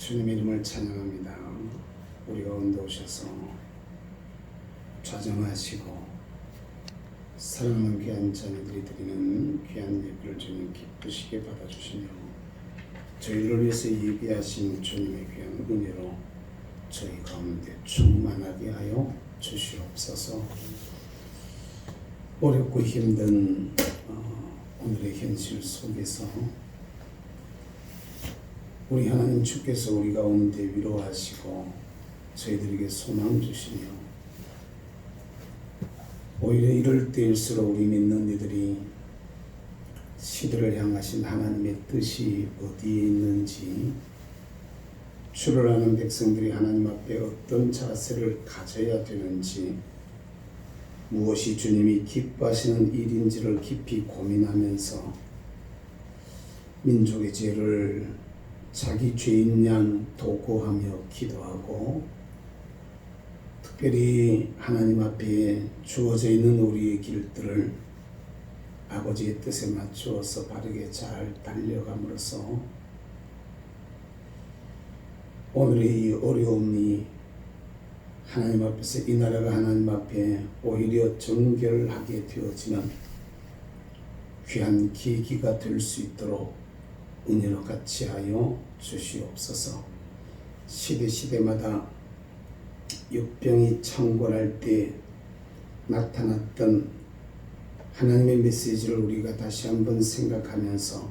주님의 이름을 찬양합니다. 우리 가운데 오셔서 좌정하시고 사랑하는 귀한 자녀들이 드리는 귀한 예배를 주님 기쁘시게 받아주시며 저희를 위해서 예비하신 주님의 귀한 은혜로 저희 가운데 충만하게 하여 주시옵소서. 어렵고 힘든 오늘의 현실 속에서 우리 하나님 주께서 우리 가운데 위로하시고 저희들에게 소망 주시며 오히려 이럴 때일수록 우리 믿는 이들이 시대를 향하신 하나님의 뜻이 어디에 있는지, 주를 아는 백성들이 하나님 앞에 어떤 자세를 가져야 되는지, 무엇이 주님이 기뻐하시는 일인지를 깊이 고민하면서 민족의 죄를 자기 죄인 양 도구하며 기도하고, 특별히 하나님 앞에 주어져 있는 우리의 길들을 아버지의 뜻에 맞추어서 바르게 잘 달려감으로써 오늘의 이 어려움이 하나님 앞에서 이 나라가 하나님 앞에 오히려 정결하게 되어지는 귀한 계기가 될 수 있도록 은혜로 같이 하여 주시옵소서. 시대마다 역병이 창궐할 때 나타났던 하나님의 메시지를 우리가 다시 한번 생각하면서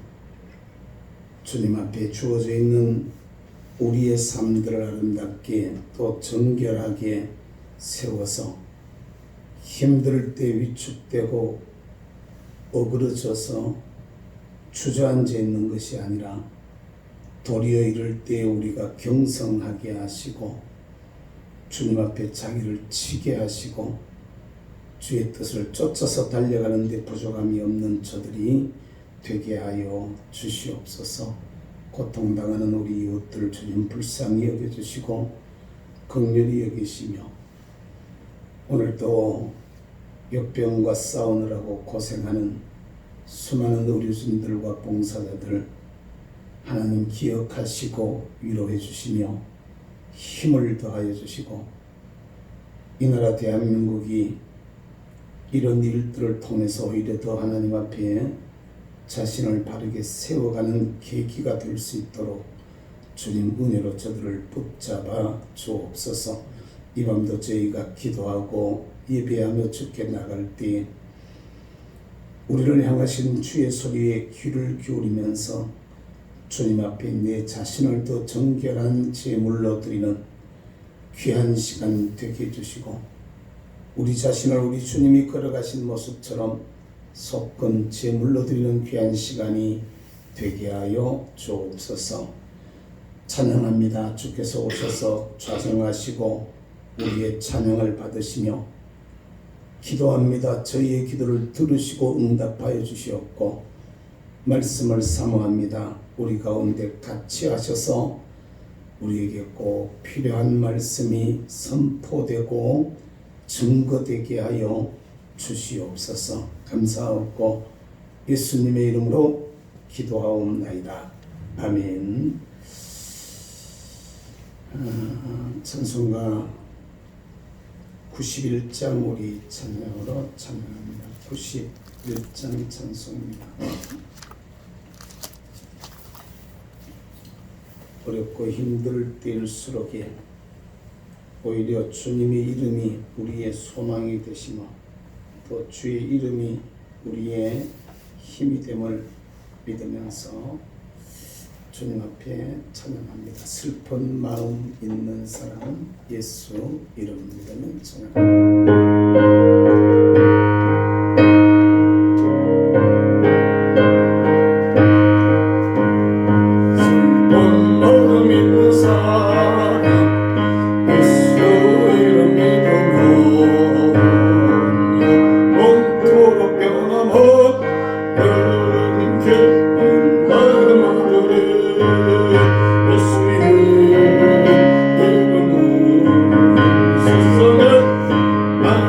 주님 앞에 주어져 있는 우리의 삶들을 아름답게 또 정결하게 세워서 힘들 때 위축되고 어그러져서 주저앉아 있는 것이 아니라 도리어 이럴 때 우리가 경성하게 하시고 주님 앞에 자기를 치게 하시고 주의 뜻을 쫓아서 달려가는 데 부족함이 없는 저들이 되게 하여 주시옵소서. 고통당하는 우리 이웃들을 주님 불쌍히 여겨주시고 긍휼히 여기시며 오늘도 역병과 싸우느라고 고생하는 수많은 의료진들과 봉사자들 하나님 기억하시고 위로해 주시며 힘을 더하여 주시고 이 나라 대한민국이 이런 일들을 통해서 오히려 더 하나님 앞에 자신을 바르게 세워가는 계기가 될 수 있도록 주님 은혜로 저들을 붙잡아 주옵소서. 이 밤도 저희가 기도하고 예배하며 주께 나갈 때 우리를 향하신 주의 소리에 귀를 기울이면서 주님 앞에 내 자신을 더 정결한 제물로 드리는 귀한 시간 되게 해주시고 우리 자신을 우리 주님이 걸어가신 모습처럼 속건 제물로 드리는 귀한 시간이 되게 하여 주옵소서. 찬양합니다. 주께서 오셔서 좌정하시고 우리의 찬양을 받으시며 기도합니다. 저희의 기도를 들으시고 응답하여 주시옵고 말씀을 사모합니다. 우리 가운데 같이 하셔서 우리에게 꼭 필요한 말씀이 선포되고 증거되게 하여 주시옵소서. 감사하고 예수님의 이름으로 기도하옵나이다. 아멘. 찬송가 91장 우리 찬양으로 찬양합니다. 91장 찬송입니다. 어렵고 힘들 때일수록 오히려 주님의 이름이 우리의 소망이 되시며 또 주의 이름이 우리의 힘이 됨을 믿으면서 주님 앞에 찬양합니다. 슬픈 마음 있는 사람은 예수 이름 믿으면 찬양합니다. 세상에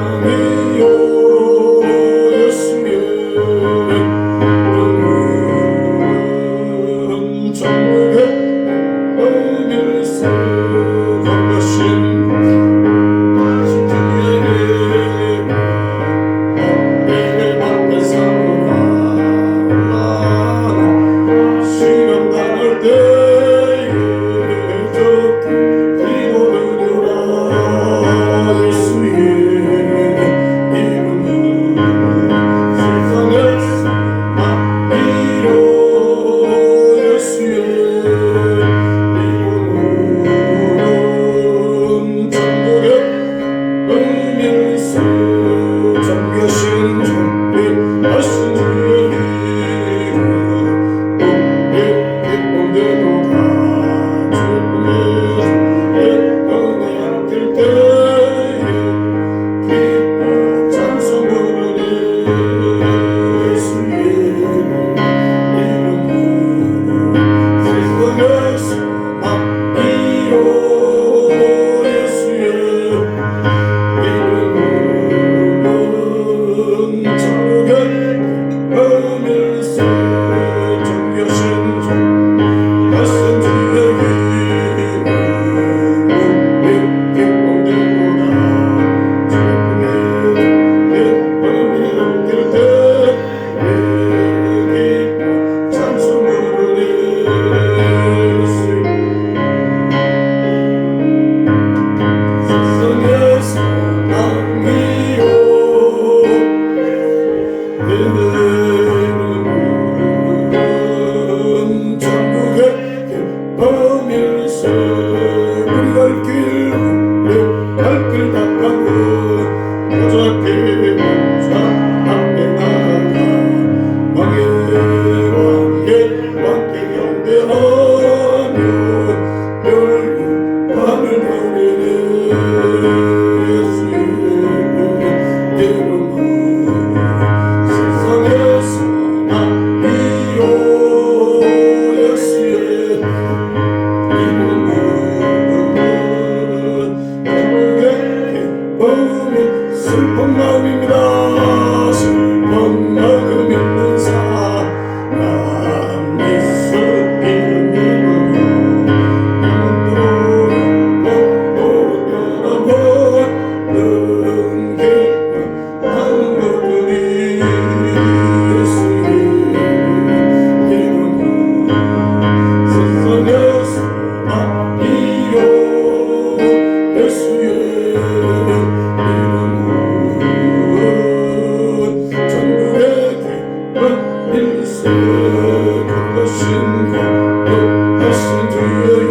거룩하신 거룩하신 주의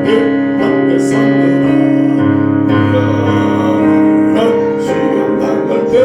이름 앞에 삼노라 시간 당할 때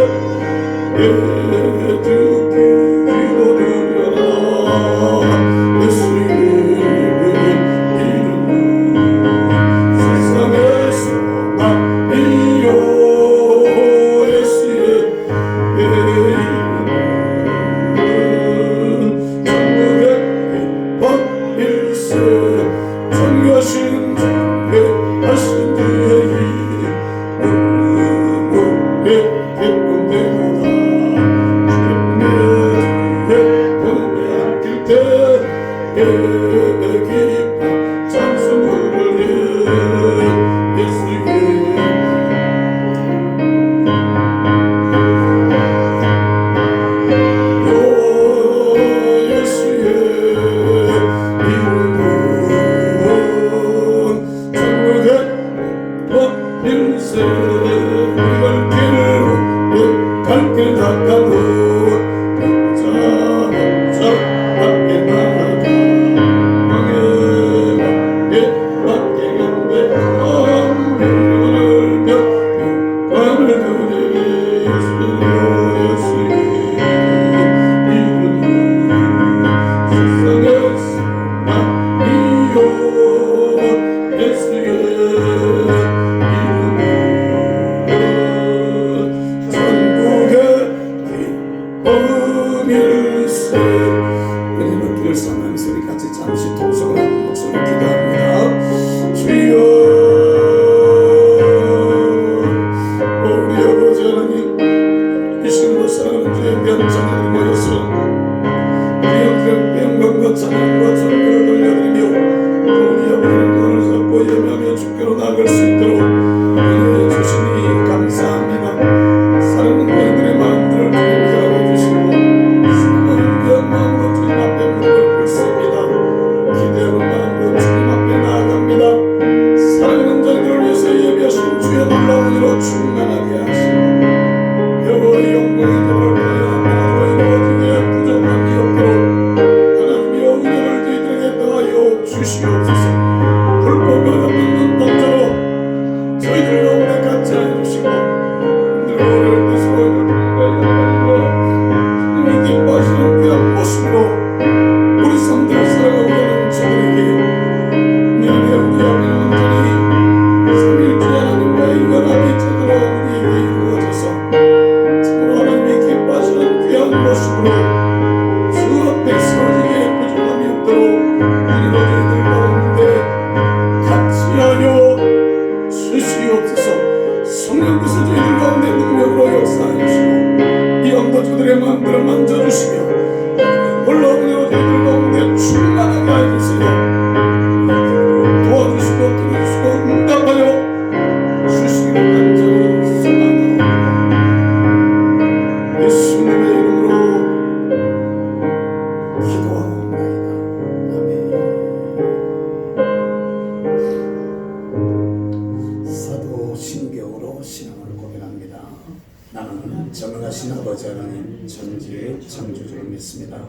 전능하신 아버지 하나님 천지의 창조주를 믿습니다.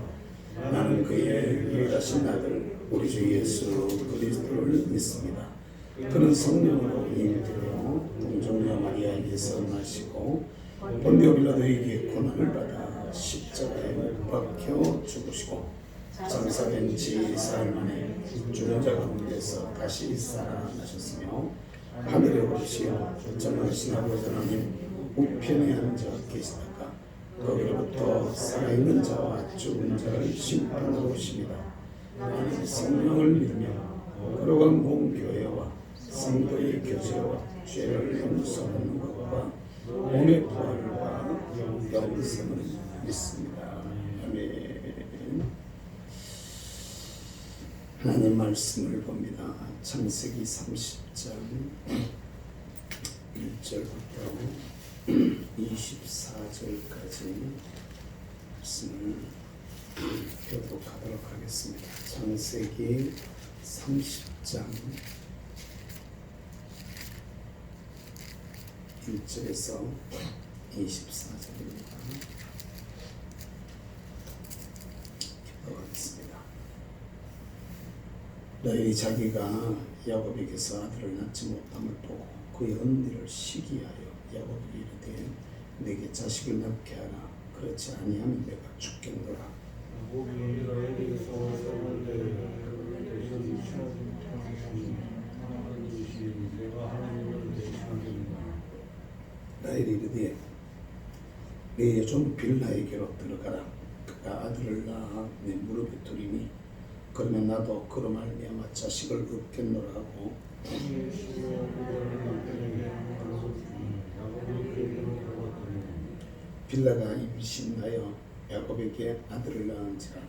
나는 그의 유일하신 아들 우리 주 예수 그리스도를 믿습니다. 그는 성령으로 잉태되어 동정녀 마리아에게서 나시고 본디오 빌라도에게 고난을 받아 십자가에 못 박혀 죽으시고 장사된 지 사흘 만에 죽은 자 가운데서 다시 살아나셨으며 하늘에 오르시어 전능하신 아버지 하나님 우편에 앉아 계시다가 거기로부터 살아있는 자와 죽은 자를 심판하러 오십니다. 나는 성령을 믿으며 거룩한 공교회와 성도의 교제와 죄를 용서하는 것과 몸의 부활과 영생을 믿습니다. 아멘. 하나님 말씀을 봅니다. 창세기 30장 1절부터 24절까지 말씀을 교독하도록 하겠습니다. 창세기 30장 1절에서 24절입니다. 라헬이 자기가 야곱에게서 아들을 낳지 못함을 보고 그의 언니를 시기하여 야곱에게 이르되 내게 자식을 낳게 하라. 그렇지 아니하면 내가 죽겠노라. 라헬이 이르되 내 여종 빌나에게로 들어가라. 그가 아들을 낳아 내 무릎에 두리니 그러면 나도 그로 말미암아 자식을 얻겠노라 하고 빌라가 임신하여 야곱에게 아들을 낳은지라.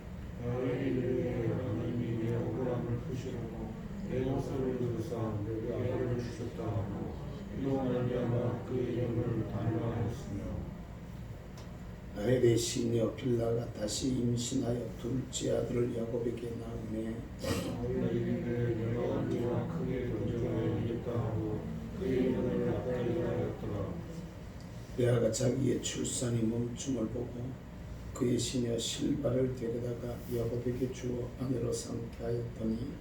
라헬의 시녀 빌라가 다시 임신하여 둘째 아들을 야곱에게 낳으매 레아가 자기의 출산이 멈춤을 보고 그의 시녀 실바를 데려다가 야곱에게 주어 아내로 삼게 하였더니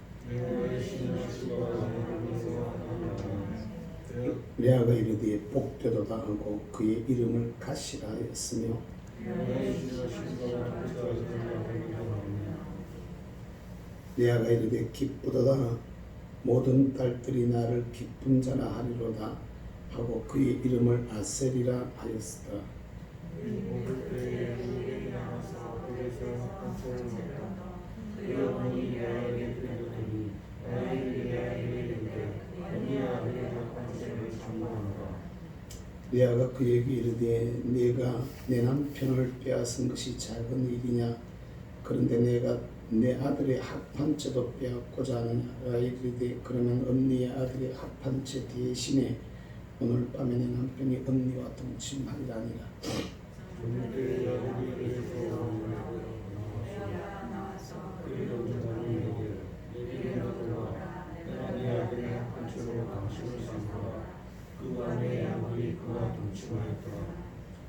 레아가 이르되 복되도다 하고 그의 이름을 가시라 하였으며 레아가 이르되 기쁘도다 모든 딸들이 나를 기쁜 자라 하리로다 하고 그의 이름을 아셀이라 하였으라. 레아가 그에게 이르되 내가 내 남편을 빼앗은 것이 작은 일이냐. 그런데 내가 내 아들의 합판죄도 빼앗고자 하느냐. 이르되 그러면 언니의 아들의 합판죄 대신에 오늘 밤에 내 남편이 언니와 동침하리라니라.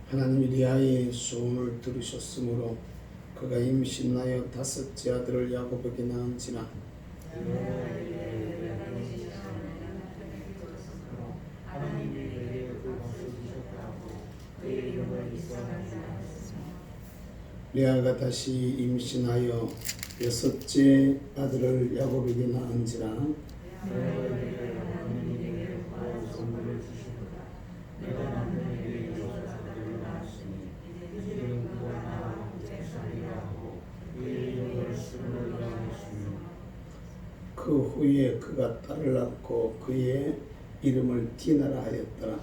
하나님이 레아의 소원을 들으셨으므로 그가 임신하여 다섯째 아들을 야곱에게 낳은지라. 레아가 다시 임신하여 여섯째 아들을 야곱에게 낳은지라. 그 후에 그가 딸을 낳고 그의 이름을 디나라 하였더라.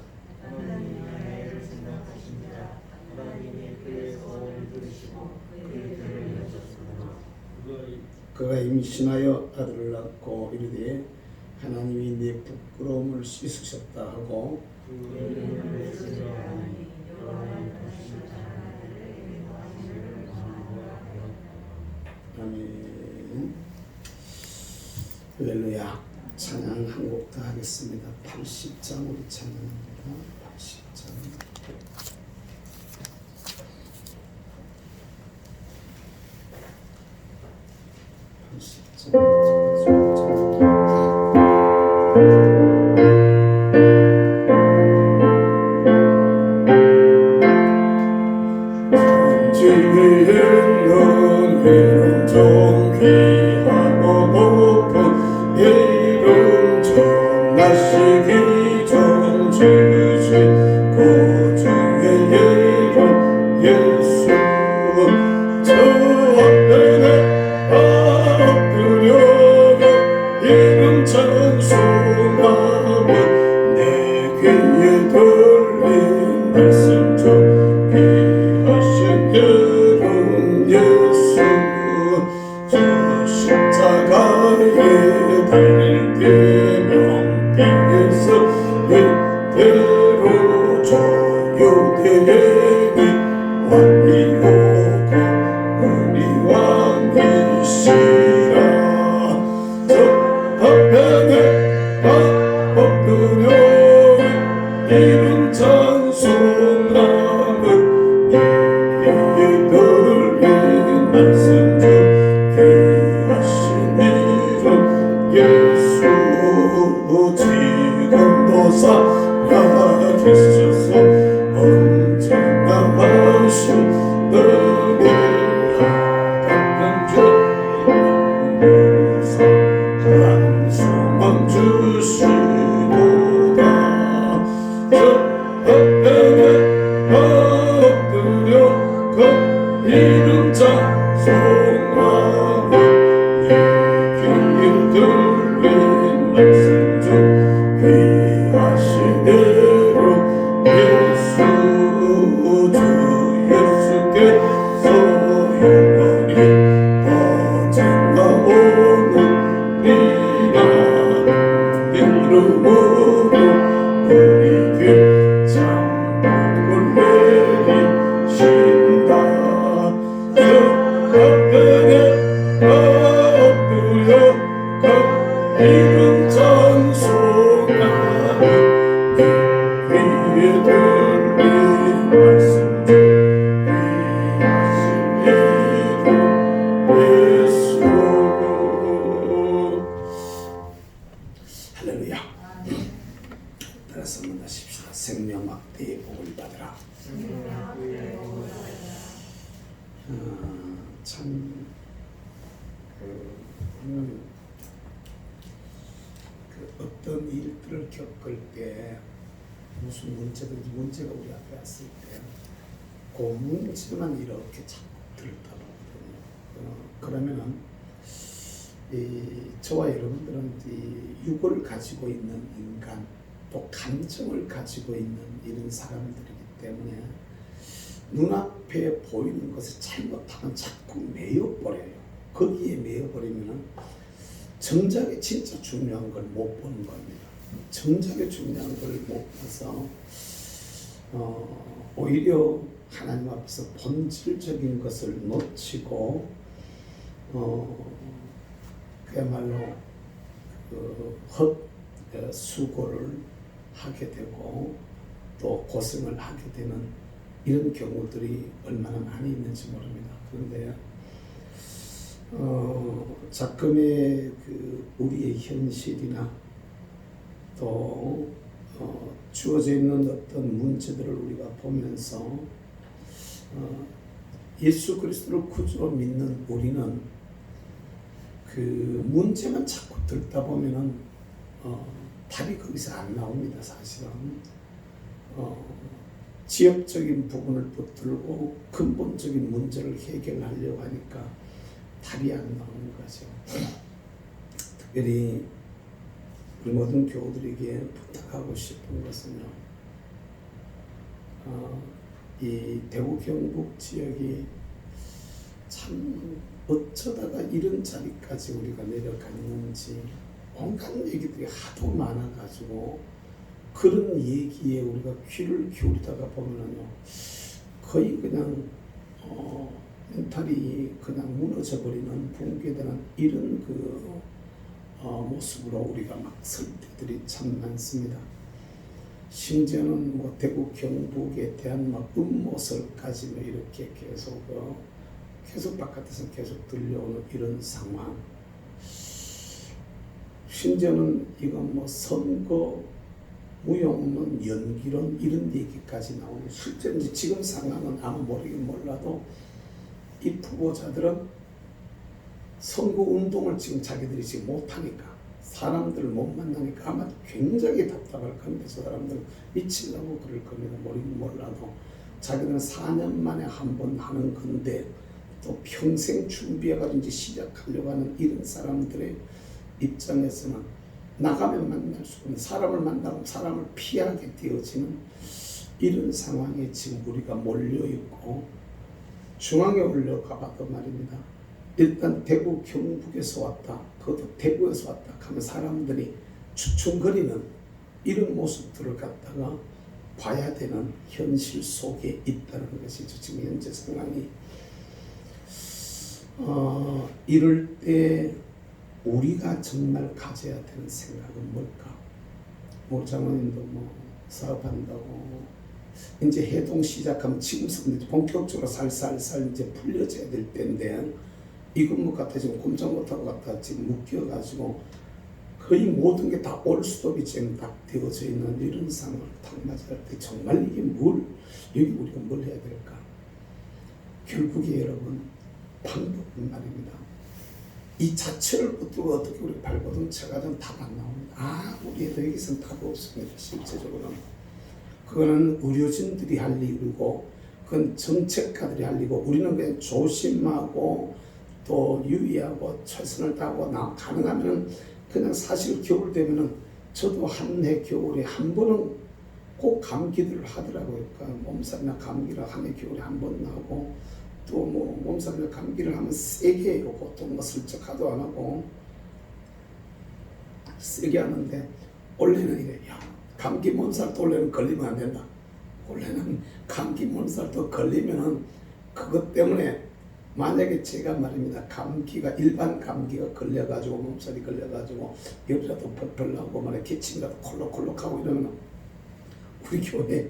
그가 임신하여 아들을 낳고 이르되 하나님이 내 부끄러움을 씻으셨다 하고 아멘. 할렐루야. 찬양 한 곡 더 하겠습니다. 80장 우리 찬양합니다. 80장. 말씀 중 귀하신 이름 찬송하는 네 귀에 들린 말씀 중 귀하신 대로 예수 주 예수께서 영원히 언젠가 오는 비나 이름으로 우리에게 장복을 내리신다. 그 앞에 엎드려 그 이름 찬송하는 네 귀에 들린 말씀 중 귀하신 이름 예수. 할렐루야. 따라서 만나십시다. 생명학대의 복을 받으라. 참 어떤 일들을 겪을 때 무슨 문제든지 문제가 우리 앞에 왔을 때 그 문제만 이렇게 자꾸 들다 보거든요. 그러면은 저와 여러분들은 육을 가지고 있는 인간, 또 감정을 가지고 있는 이런 사람들이기 때문에 눈앞에 보이는 것을 잘못하면 자꾸 매여버려요. 거기에 매여버리면 정작에 진짜 중요한 걸 못 보는 겁니다. 정작에 중요한 걸 못 봐서 오히려 하나님 앞에서 본질적인 것을 놓치고 그야말로 수고를 하게 되고 또 고생을 하게 되는 이런 경우들이 얼마나 많이 있는지 모릅니다. 그런데 작금의 우리의 현실이나 또 주어져 있는 어떤 문제들을 우리가 보면서 예수 그리스도를 구주로 믿는 우리는 그 문제만 자꾸 들다 보면은 답이 거기서 안 나옵니다. 사실은 지역적인 부분을 붙들고 근본적인 문제를 해결하려고 하니까 답이 안 나오는 거죠. 특별히 우리 모든 교우들에게 부탁하고 싶은 것은요, 이 대구 경북 지역이 참 어쩌다가 이런 자리까지 우리가 내려갔는지 온갖 얘기들이 하도 많아가지고 그런 얘기에 우리가 귀를 기울이다가 보면은요, 거의 그냥 멘탈이 그냥 무너져버리는 붕괴되는 이런 모습으로 우리가 막 설 때들이 참 많습니다. 심지어는 뭐 대구 경북에 대한 막 음모설까지 뭐 이렇게 계속 바깥에서 계속 들려오는 이런 상황. 심지어는 이건 뭐 선거 무용론, 연기론 이런 얘기까지 나오고, 실제 이제 지금 상황은 아마 모르긴 몰라도 이 후보자들은 선거 운동을 지금 자기들이 지금 못하니까, 사람들을 못 만나니까 아마 굉장히 답답할 겁니다. 저 사람들은 미치려고 그럴 겁니다. 모르긴 몰라도 자기들은 4년 만에 한 번 하는 건데 또 평생 준비해가지고 이제 시작하려고 하는 이런 사람들의 입장에서는 나가면 만날 수 없는, 사람을 만나면 사람을 피하게 되어지는 이런 상황에 지금 우리가 몰려있고, 중앙에 올려가봐도 말입니다. 일단 대구 경북에서 왔다, 그것도 대구에서 왔다 하면 사람들이 주춤거리는 이런 모습들을 갖다가 봐야 되는 현실 속에 있다는 것이죠. 지금 현재 상황이. 이럴 때 우리가 정말 가져야 되는 생각은 뭘까? 뭐 장로님도 뭐 사업한다고 이제 해동 시작하면 지금부터 이제 본격적으로 살살살 이제 풀려져야 될 때인데, 이건 뭐 같아 지금 꼼짝 못하고 갖다 지금 묶여가지고 거의 모든 게 다 올 수도 지금 다 되어져 있는 이런 상황을 딱 맞이할 때 정말 이게 여기 우리가 뭘 해야 될까? 결국에 여러분, 방법은 말입니다. 이 자체를 붙들고 어떻게 우리 발버둥 쳐가지고 답 안 나옵니다. 우리에도 여기서는 답 없습니다. 실제적으로는. 그거는 의료진들이 할 일이고, 그건 정책가들이 알리고 우리는 그냥 조심하고 또 유의하고 최선을 다하고 가능하면 그냥 사실 겨울 되면은 저도 한 해 겨울에 한 번은 꼭 감기들을 하더라고요. 그러니까 몸살이나 감기를 한 해 겨울에 한 번 나고 또 뭐 몸살이나 감기를 하면 세게 해요. 보통 뭐 슬쩍 하도 안 하고 세게 하는데 원래는 이래. 야, 감기 몸살도 원래는 걸리면 안 된다. 원래는 감기 몸살도 걸리면은 그것 때문에 만약에 제가 말입니다. 감기가 일반 감기가 걸려가지고 몸살이 걸려가지고 옆이라도 펄펄 나고 말에 기침이라도 콜록콜록하고 이러면 우리 교회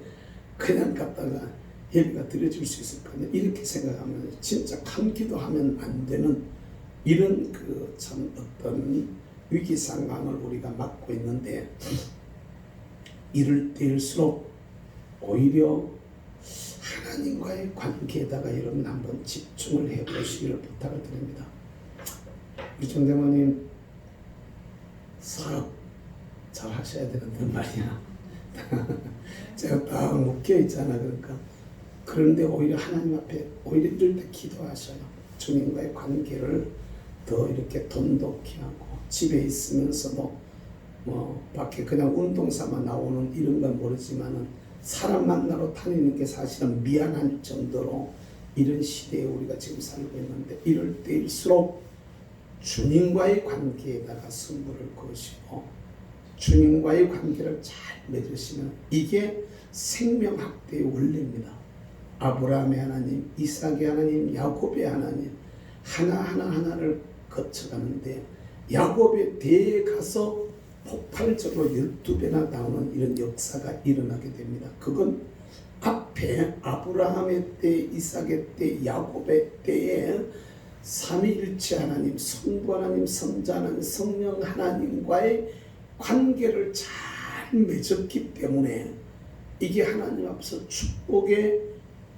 그냥 갔다가 예배가 드려질 수 있을 거냐 이렇게 생각하면 진짜 감기도 하면 안 되는 이런 그 참 어떤 위기 상황을 우리가 맞고 있는데 이럴 때일수록 오히려 하나님과의 관계에다가 여러분 한번 집중을 해보시기를 부탁을 드립니다. 우리 정대모님 사업 잘 하셔야 되는데 말이야. 제가 딱 묶여있잖아. 그러니까 그런데 오히려 하나님 앞에 오히려 이럴 때 기도하셔요. 주님과의 관계를 더 이렇게 돈독히 하고 집에 있으면서도 뭐 밖에 그냥 운동삼아 나오는 이런 건 모르지만은 사람 만나러 다니는 게 사실은 미안할 정도로 이런 시대에 우리가 지금 살고 있는데 이럴 때일수록 주님과의 관계에다가 승부를 거시고 주님과의 관계를 잘 맺으시면 이게 생명학대의 원리입니다. 아브라함의 하나님, 이삭의 하나님, 야곱의 하나님 하나를 거쳐가는데 야곱의 대에 가서 폭발적으로 12배나 나오는 이런 역사가 일어나게 됩니다. 그건 앞에 아브라함의 때, 이삭의 때, 야곱의 때에 삼위일체 하나님, 성부 하나님, 성자 하나님, 성령 하나님과의 관계를 잘 맺었기 때문에 이게 하나님 앞에서 축복의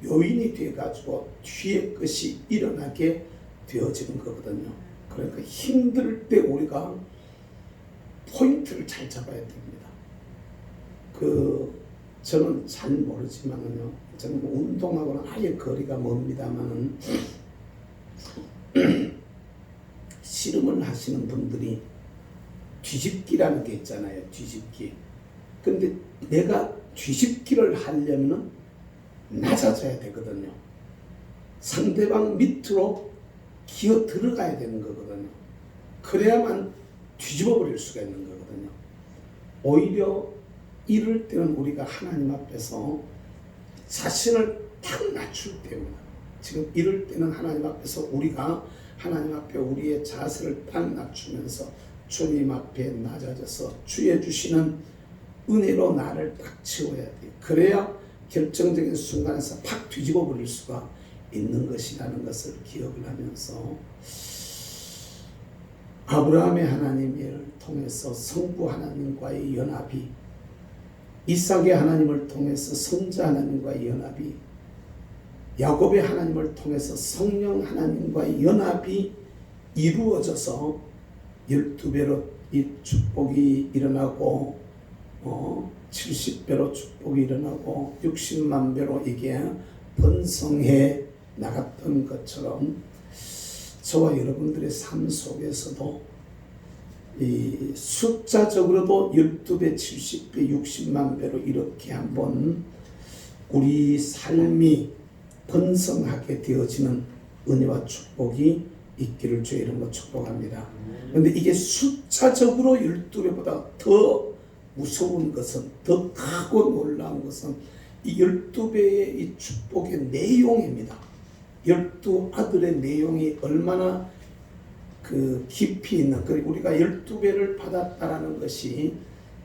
요인이 돼가지고 뒤에 것이 일어나게 되어지는 거거든요. 그러니까 힘들 때 우리가 포인트를 잘 잡아야 됩니다. 저는 잘 모르지만은요, 저는 운동하고는 아예 거리가 멉니다만은 씨름을 하시는 분들이 뒤집기라는 게 있잖아요. 뒤집기. 근데 내가 뒤집기를 하려면 낮아져야 되거든요. 상대방 밑으로 기어 들어가야 되는 거거든요. 그래야만 뒤집어 버릴 수가 있는 거거든요. 오히려 이럴 때는 우리가 하나님 앞에서 자신을 탁 낮출 때입니다. 지금 이럴 때는 하나님 앞에서 우리가 하나님 앞에 우리의 자세를 딱 낮추면서 주님 앞에 낮아져서 주의 주시는 은혜로 나를 딱 채워야 돼요. 그래야 결정적인 순간에서 팍 뒤집어 버릴 수가 있는 것이라는 것을 기억을 하면서 아브라함의 하나님을 통해서 성부 하나님과의 연합이, 이삭의 하나님을 통해서 성자 하나님과의 연합이, 야곱의 하나님을 통해서 성령 하나님과의 연합이 이루어져서 12배로 이 축복이 일어나고 70배로 축복이 일어나고 60만 배로 이게 번성해 나갔던 것처럼 저와 여러분들의 삶 속에서도 이 숫자적으로도 12배, 70배, 60만 배로 이렇게 한번 우리 삶이 번성하게 되어지는 은혜와 축복이 있기를 주의 이름으로 축복합니다. 그런데 이게 숫자적으로 12배보다 더 무서운 것은, 더 크고 놀라운 것은 이 12배의 이 축복의 내용입니다. 12아들의 내용이 얼마나 그 깊이 있는, 그리고 우리가 12배를 받았다라는 것이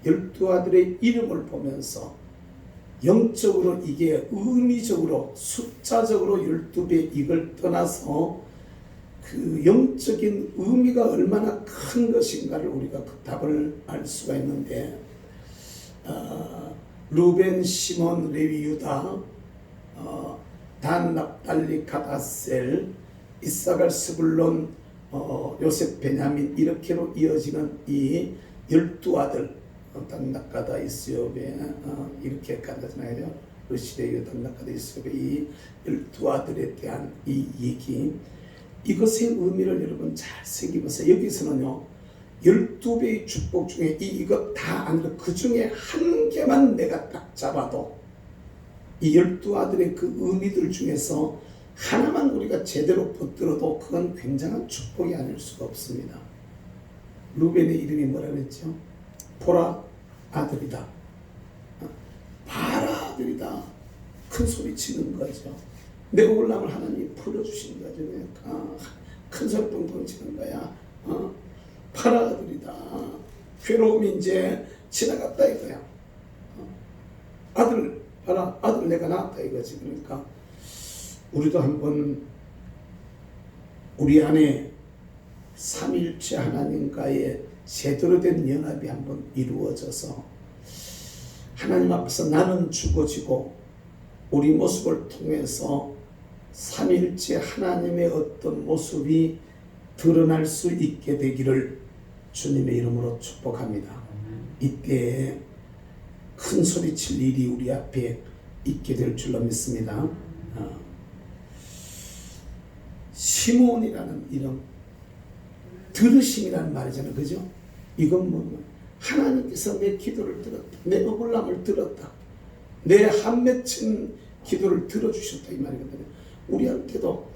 12아들의 이름을 보면서 영적으로 이게 의미적으로 숫자적으로 12배 이걸 떠나서 그 영적인 의미가 얼마나 큰 것인가를 우리가 그 답을 알 수가 있는데 루벤, 시몬, 레위, 유다, 단, 납달리, 갓, 아셀, 이사갈, 스불론, 요셉, 베냐민 이렇게로 이어지는 이 12아들 단, 납가다, 이스요베 이렇게 가잖아요. 르시데 요단나카데 이스베 이 12아들에 대한 이 얘기, 이것의 의미를 여러분 잘 새기면서, 여기서는요 12배의 축복 중에 이것 다 아니라 그 중에 한 개만 내가 딱 잡아도 이 12아들의 그 의미들 중에서 하나만 우리가 제대로 붙들어도 그건 굉장한 축복이 아닐 수가 없습니다. 루벤의 이름이 뭐라 그랬죠? 보라 아들이다, 바라 아들이다. 큰 소리 치는 거죠. 내 올람을 하나님이 풀어주신 거죠. 큰 소리 뻥뻥 치는 거야. 바라 아들이다. 괴로움이 이제 지나갔다 이거야. 아들 봐라, 아들 내가 낳았다 이거지. 그러니까 우리도 한번 우리 안에 삼일체 하나님과의 제대로 된 연합이 한번 이루어져서 하나님 앞에서 나는 죽어지고 우리 모습을 통해서 삼일체 하나님의 어떤 모습이 드러날 수 있게 되기를 주님의 이름으로 축복합니다. 이때에 큰 소리 칠 일이 우리 앞에 있게 될 줄로 믿습니다. 시몬이라는 이름, 들으심이라는 말이잖아요. 그죠? 이건 뭐 하나님께서 내 기도를 들었다, 내 억울함을 들었다, 내 한 맺힌 기도를 들어주셨다 이 말이거든요. 우리한테도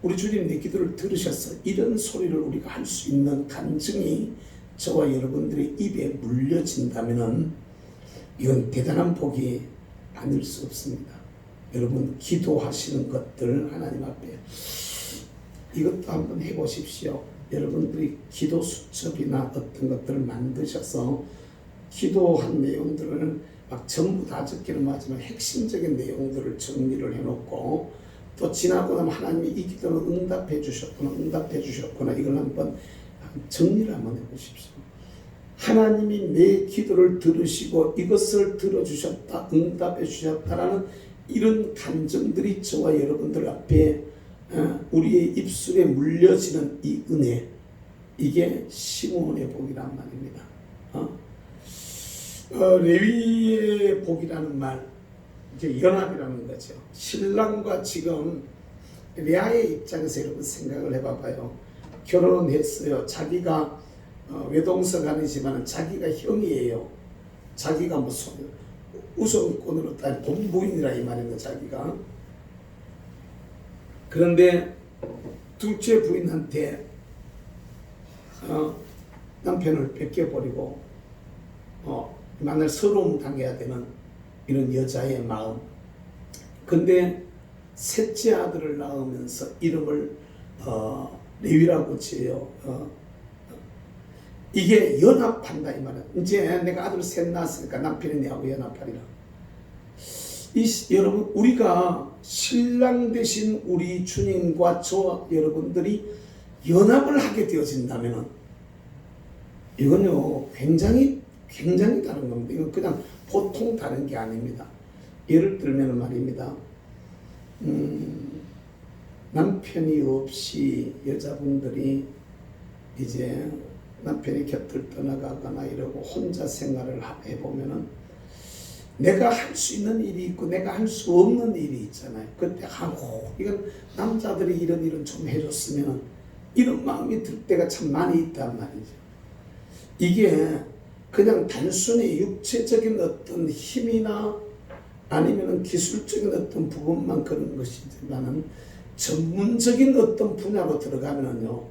우리 주님 내 기도를 들으셨어, 이런 소리를 우리가 할 수 있는 간증이 저와 여러분들의 입에 물려진다면 이건 대단한 복이 아닐 수 없습니다. 여러분 기도하시는 것들 하나님 앞에 이것도 한번 해보십시오. 여러분들이 기도 수첩이나 어떤 것들을 만드셔서 기도한 내용들을 막 전부 다 적기는 하지만 핵심적인 내용들을 정리를 해놓고, 또 지나고 나면 하나님이 이 기도는 응답해 주셨구나 이걸 한번 정리를 한번 해보십시오. 하나님이 내 기도를 들으시고 이것을 들어주셨다, 응답해 주셨다라는 이런 감정들이 저와 여러분들 앞에 우리의 입술에 물려지는 이 은혜, 이게 시몬의 복이란 말입니다. 레위의 복이라는 말, 이제 연합이라는 거죠. 신랑과 지금 레아의 입장에서 여러분 생각을 해봐봐요. 결혼했어요. 자기가 외동성 아니지만 자기가 형이에요. 자기가 무슨 우선권으로 따진 본부인이라 이 말입니다. 자기가. 그런데 둘째 부인한테 남편을 뺏겨버리고 만날 서러움 당해야 되는 이런 여자의 마음. 근데 셋째 아들을 낳으면서 이름을 레위라고 지어요. 이게 연합한다 이 말이야. 이제 내가 아들 셋 낳았으니까 남편이 내하고 연합하리라. 여러분 우리가 신랑 되신 우리 주님과 저 여러분들이 연합을 하게 되어진다면 이건요 굉장히 다른 겁니다. 이건 그냥 보통 다른 게 아닙니다. 예를 들면 말입니다. 남편이 없이 여자분들이 이제 남편이 곁을 떠나가거나 이러고 혼자 생활을 해보면은 내가 할 수 있는 일이 있고 내가 할 수 없는 일이 있잖아요. 그때 이건 남자들이 이런 일은 좀 해줬으면 이런 마음이 들 때가 참 많이 있단 말이죠. 이게 그냥 단순히 육체적인 어떤 힘이나 아니면 기술적인 어떤 부분만 그런 것이지만은 전문적인 어떤 분야로 들어가면은요,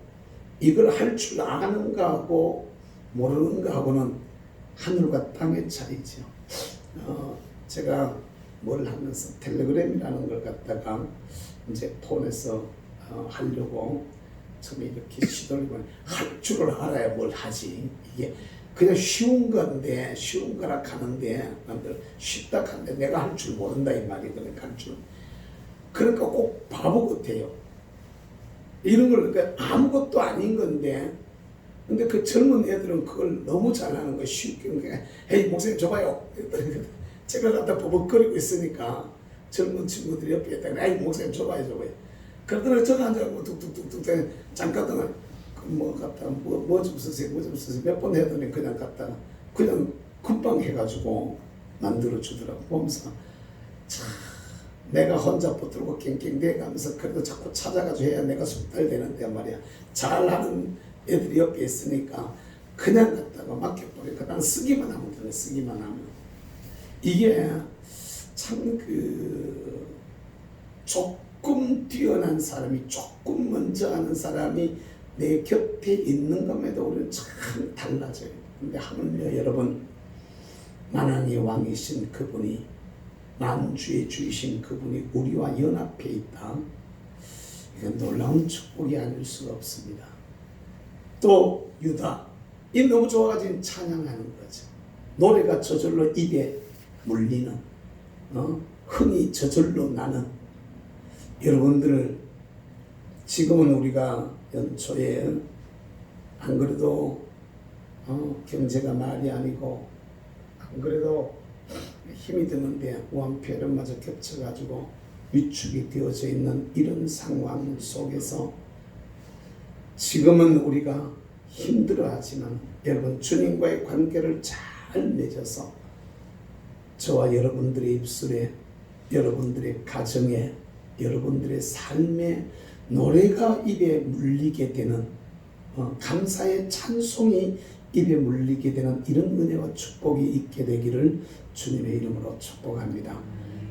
이걸 할 줄 아는가 하고 모르는가 하고는 하늘과 땅의 차이죠. 제가 뭘 하면서 텔레그램이라는 걸 갖다가 이제 폰에서 하려고 처음에 이렇게 시도를 해보면 할 줄을 알아야 뭘 하지. 이게 그냥 쉬운 건데, 쉬운 거라 하는데 남들 쉽다 하는데 내가 할 줄 모른다 이 말이거든. 할 줄. 그러니까 꼭 바보 같아요. 이런 걸 그러니까 아무것도 아닌 건데, 근데 그 젊은 애들은 그걸 너무 잘하는 거예요. 쉽게. 그러니까 헤이 목사님 줘봐요. 제가 갖다 버벅거리고 있으니까 젊은 친구들이 옆에 있다가 에이 목사님 줘봐요. 그러더니 저가 앉아서 뚝뚝뚝뚝 잠깐 동안 뭐 갖다 뭐 좀 쓰세요. 몇 번 해더니 그냥 갖다가 그냥 금방 해가지고 만들어 주더라고. 보면서 내가 혼자 붙들고 갱갱대가면서 그래도 자꾸 찾아가지고 해야 내가 숙달되는데 말이야. 잘하는 애들이 옆에 있으니까 그냥 갖다가 맡겨버리고 난 쓰기만 하면 되네. 쓰기만 하면. 이게 참 조금 뛰어난 사람이, 조금 먼저 하는 사람이 내 곁에 있는 것에도 우리는 참 달라져요. 근데 하물며 여러분, 만왕의 왕이신 그분이, 만주의 주이신 그분이 우리와 연합해 있다. 이건 놀라운 축복이 아닐 수가 없습니다. 또 유다, 이 너무 좋아가지고 찬양하는 거죠. 노래가 저절로 입에 물리는, 흥이 저절로 나는. 여러분들, 지금은 우리가 연초에 안 그래도 경제가 말이 아니고 안 그래도 힘이 드는데 우한폐렴마저 겹쳐가지고 위축이 되어져 있는 이런 상황 속에서 지금은 우리가 힘들어하지만 여러분, 주님과의 관계를 잘 맺어서 저와 여러분들의 입술에, 여러분들의 가정에, 여러분들의 삶에 노래가 입에 물리게 되는, 감사의 찬송이 입에 물리게 되는 이런 은혜와 축복이 있게 되기를 주님의 이름으로 축복합니다.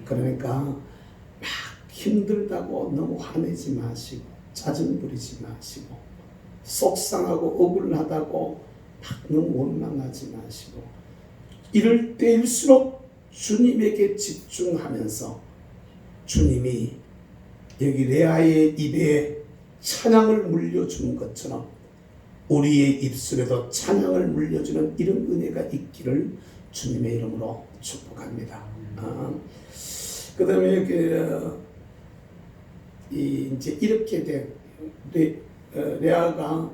그러니까 막 힘들다고 너무 화내지 마시고, 짜증 부리지 마시고, 속상하고 억울하다고 막 너무 원망하지 마시고, 이럴 때일수록 주님에게 집중하면서 주님이 여기 레아의 입에 찬양을 물려주는 것처럼 우리의 입술에도 찬양을 물려주는 이런 은혜가 있기를 주님의 이름으로 축복합니다. 그 다음에 이제 이렇게 된 레아가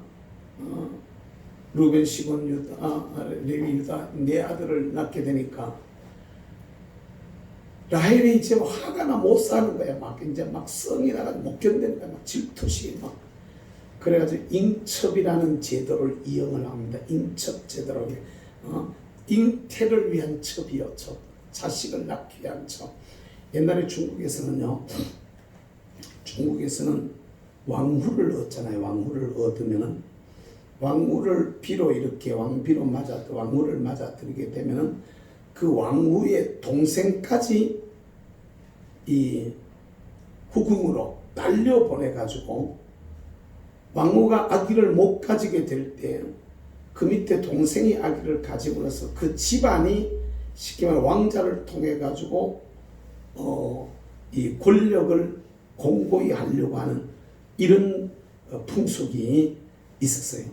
루벤, 시몬, 유다, 레위, 유다 네 아들을 낳게 되니까 라헬이 이제 화가 나 못 사는 거야. 막 이제 막 성이 나가지고 못 견디는 거야. 막 질투시 막. 그래가지고 잉첩이라는 제도를 이용을 합니다. 잉첩 제도로. 잉태를 위한 첩이요, 첩. 자식을 낳기 위한 첩. 옛날에 중국에서는 왕후를 얻잖아요. 왕후를 얻으면은 왕후를 비로 이렇게 왕비로 왕후를 맞아들이게 되면은 그 왕후의 동생까지 이 후궁으로 날려 보내가지고 왕후가 아기를 못 가지게 될 때 그 밑에 동생이 아기를 가지고 나서 그 집안이 쉽게 말해 왕자를 통해 가지고 이 권력을 공고히 하려고 하는 이런 풍속이 있었어요.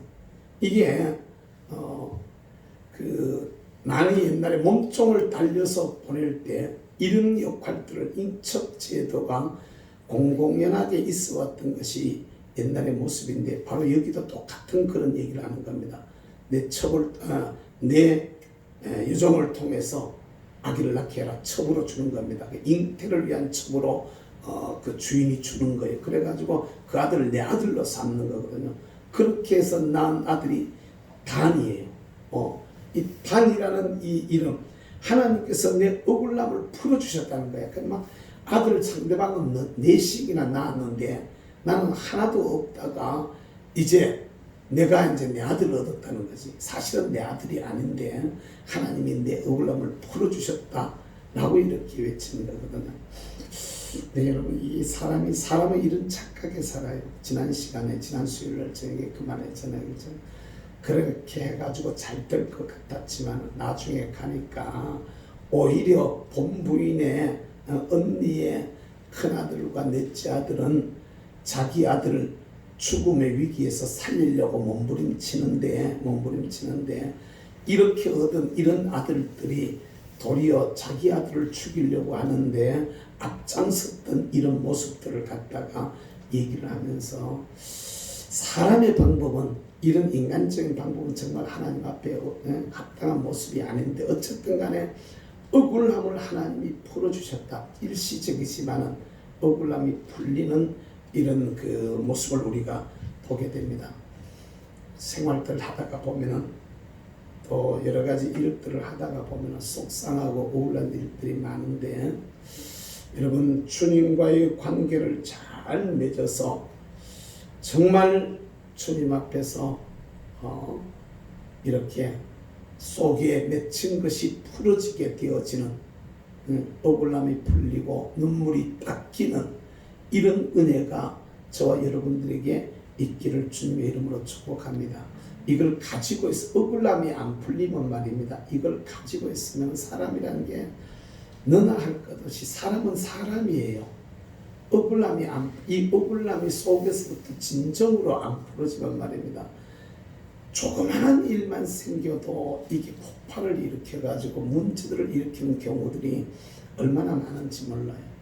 이게 나는 옛날에 몸종을 달려서 보낼 때 이런 역할들을 인척 제도가 공공연하게 있어 왔던 것이 옛날의 모습인데 바로 여기도 똑같은 그런 얘기를 하는 겁니다. 내 유종을 통해서 아기를 낳게 해라. 첩으로 주는 겁니다. 잉태를 위한 첩으로 그 주인이 주는 거예요. 그래가지고 그 아들을 내 아들로 삼는 거거든요. 그렇게 해서 낳은 아들이 단이에요. 이 단이라는 이 이름, 하나님께서 내 억울함을 풀어주셨다는 거야. 막 아들 상대방은 4씩이나 낳았는데 나는 하나도 없다가 이제 내가 이제 내 아들을 얻었다는 거지. 사실은 내 아들이 아닌데 하나님이 내 억울함을 풀어주셨다라고 이렇게 외치는 거거든요. 네, 여러분, 이 사람은 이런 착하게 살아요. 지난 수요일날 저에게 그 말 했잖아요. 그죠? 그렇게 해가지고 잘 될 것 같았지만 나중에 가니까 오히려 본부인의 언니의 큰아들과 넷째 아들은 자기 아들을 죽음의 위기에서 살리려고 몸부림치는데 이렇게 얻은 이런 아들들이 도리어 자기 아들을 죽이려고 하는데 앞장섰던 이런 모습들을 갖다가 얘기를 하면서 사람의 방법은, 이런 인간적인 방법은 정말 하나님 앞에 합당한 모습이 아닌데 어쨌든 간에 억울함을 하나님이 풀어주셨다. 일시적이지만은 억울함이 풀리는 이런 그 모습을 우리가 보게 됩니다. 생활들 하다가 보면은 또 여러 가지 일들을 하다가 보면은 속상하고 우울한 일들이 많은데 여러분 주님과의 관계를 잘 맺어서 정말 주님 앞에서 이렇게 속에 맺힌 것이 풀어지게 되어지는 억울함이 풀리고 눈물이 닦이는 이런 은혜가 저와 여러분들에게 있기를 주님의 이름으로 축복합니다. 이걸 가지고 있어 억울함이 안 풀리면 말입니다. 이걸 가지고 있으면 사람이라는 게 너나 할 것 없이 사람은 사람이에요. 이 억울함이 속에서부터 진정으로 안 풀어지면 말입니다. 조그마한 일만 생겨도 이게 폭발을 일으켜가지고 문제들을 일으키는 경우들이 얼마나 많은지 몰라요.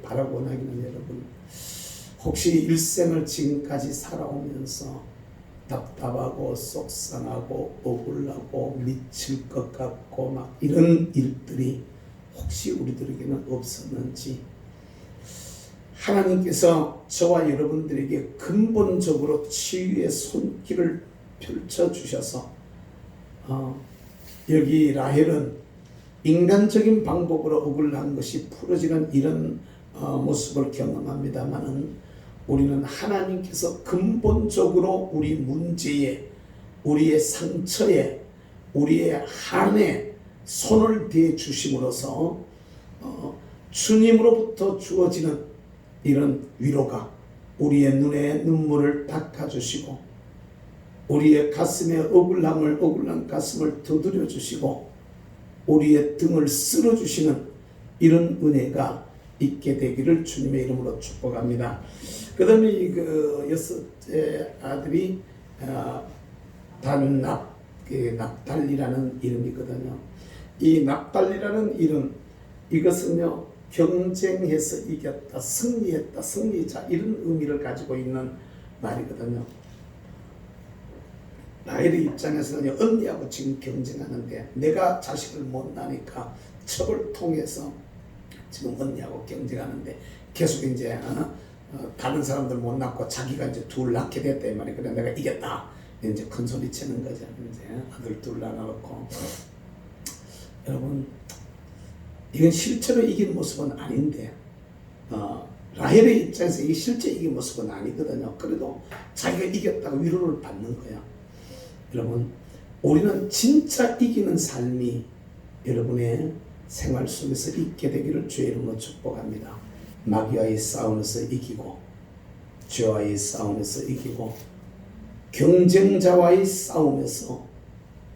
바라고 원하기는 여러분, 혹시 일생을 지금까지 살아오면서 답답하고 속상하고 억울하고 미칠 것 같고 막 이런 일들이 혹시 우리들에게는 없었는지, 하나님께서 저와 여러분들에게 근본적으로 치유의 손길을 펼쳐주셔서 여기 라헬은 인간적인 방법으로 억울한 것이 풀어지는 이런 모습을 경험합니다마는, 우리는 하나님께서 근본적으로 우리 문제에, 우리의 상처에, 우리의 한에 손을 대해 주심으로써 주님으로부터 주어지는 이런 위로가 우리의 눈에 눈물을 닦아주시고 우리의 가슴에 억울한 가슴을 두드려 주시고 우리의 등을 쓸어주시는 이런 은혜가 있게 되기를 주님의 이름으로 축복합니다. 그 다음에 그 여섯째 아들이 납달리라는 이름이거든요. 이 납달리라는 이름, 이것은요 경쟁해서 이겼다, 승리했다, 승리자, 이런 의미를 가지고 있는 말이거든요. 라헬의 입장에서는 언니하고 지금 경쟁하는데 내가 자식을 못 낳으니까 첩을 통해서 지금 언니하고 경쟁하는데 계속 이제 다른 사람들 못 낳고 자기가 이제 둘 낳게 됐다 이 말이에요. 그래 내가 이겼다 이제 큰 소리 치는 거죠. 이제 아들 둘 낳아놓고, 여러분 이건 실제로 이긴 모습은 아닌데 라헬의 입장에서 이게 실제 이긴 모습은 아니거든요. 그래도 자기가 이겼다고 위로를 받는 거야. 여러분 우리는 진짜 이기는 삶이 여러분의 생활 속에서 있게 되기를 주의 이름으로 축복합니다. 마귀와의 싸움에서 이기고, 죄와의 싸움에서 이기고, 경쟁자와의 싸움에서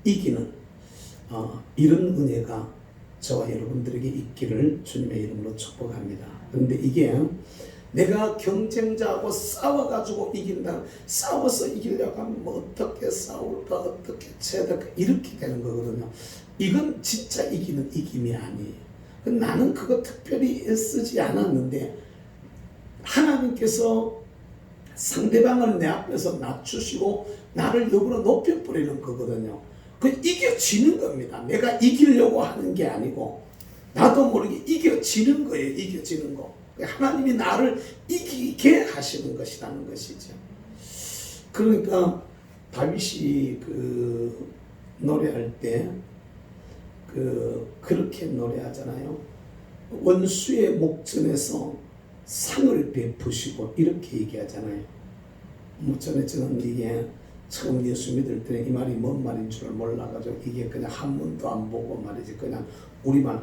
이기는 이런 은혜가 저와 여러분들에게 있기를 주님의 이름으로 축복합니다. 그런데 이게 내가 경쟁자하고 싸워가지고 이긴다, 싸워서 이기려고 하면 뭐 어떻게 싸울까, 어떻게 채될까 이렇게 되는 거거든요. 이건 진짜 이기는 이김이 아니에요. 나는 그거 특별히 애쓰지 않았는데 하나님께서 상대방을 내 앞에서 낮추시고 나를 역으로 높여버리는 거거든요. 그 이겨지는 겁니다. 내가 이기려고 하는 게 아니고 나도 모르게 이겨지는 거예요. 이겨지는 거. 하나님이 나를 이기게 하시는 것이라는 것이죠. 그러니까 다윗이 그 노래할 때 그렇게 노래하잖아요. 원수의 목전에서 상을 베푸시고 이렇게 얘기하잖아요. 전에 저는 이게 처음 예수 믿을 때는 이 말이 뭔 말인 줄 몰라가지고 이게 그냥 한문도 안 보고 말이지 그냥 우리만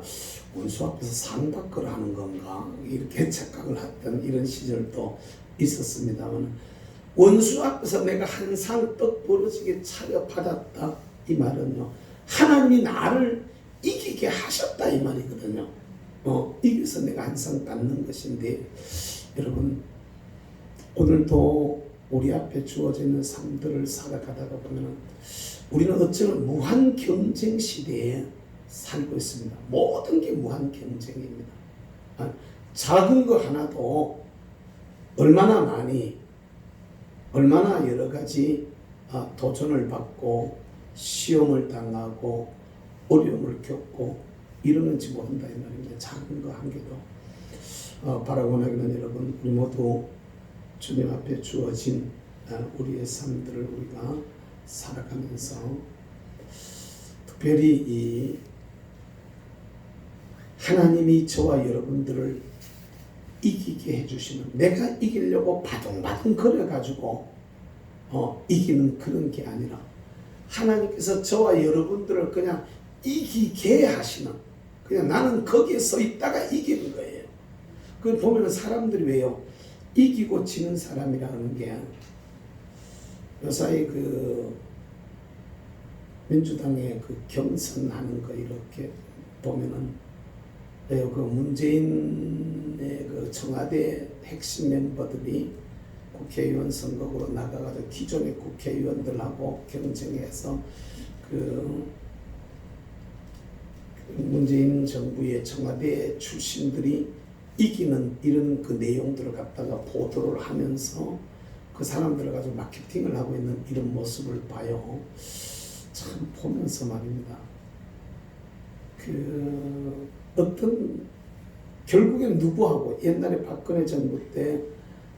원수 앞에서 상 받거라 하는 건가 이렇게 착각을 했던 이런 시절도 있었습니다만, 원수 앞에서 내가 항상 떡 벌어지게 차려받았다 이 말은요 하나님이 나를 이기게 하셨다 이 말이거든요. 이겨서 내가 항상 받는 것인데, 여러분 오늘도 우리 앞에 주어지는 삶들을 살아가다가 보면 우리는 어쩌면 무한 경쟁 시대에 살고 있습니다. 모든 게 무한 경쟁입니다. 작은 거 하나도 얼마나 많이, 얼마나 여러 가지 도전을 받고 시험을 당하고 어려움을 겪고 이러는지 모른다 이 말입니다. 작은 거 한 개도. 바라고 원하기는 여러분, 우리 모두 주님 앞에 주어진 우리의 삶들을 우리가 살아가면서 특별히 이 하나님이 저와 여러분들을 이기게 해주시는, 내가 이기려고 바둥바둥 걸어가지고 이기는 그런 게 아니라 하나님께서 저와 여러분들을 그냥 이기게 하시는, 그냥 나는 거기에 서 있다가 이기는 거예요. 그 보면 사람들이 왜요? 이기고 지는 사람이라는 게 요사이 그 민주당의 그 경선하는 거 이렇게 보면은 그 문재인의 그 청와대 핵심 멤버들이 국회의원 선거구로 나가가지고 기존의 국회의원들하고 경쟁해서 그 문재인 정부의 청와대 출신들이 이기는 이런 그 내용들을 갖다가 보도를 하면서 그 사람들을 가지고 마케팅을 하고 있는 이런 모습을 봐요. 참 보면서 말입니다. 그 어떤 결국엔 누구하고 옛날에 박근혜 정부 때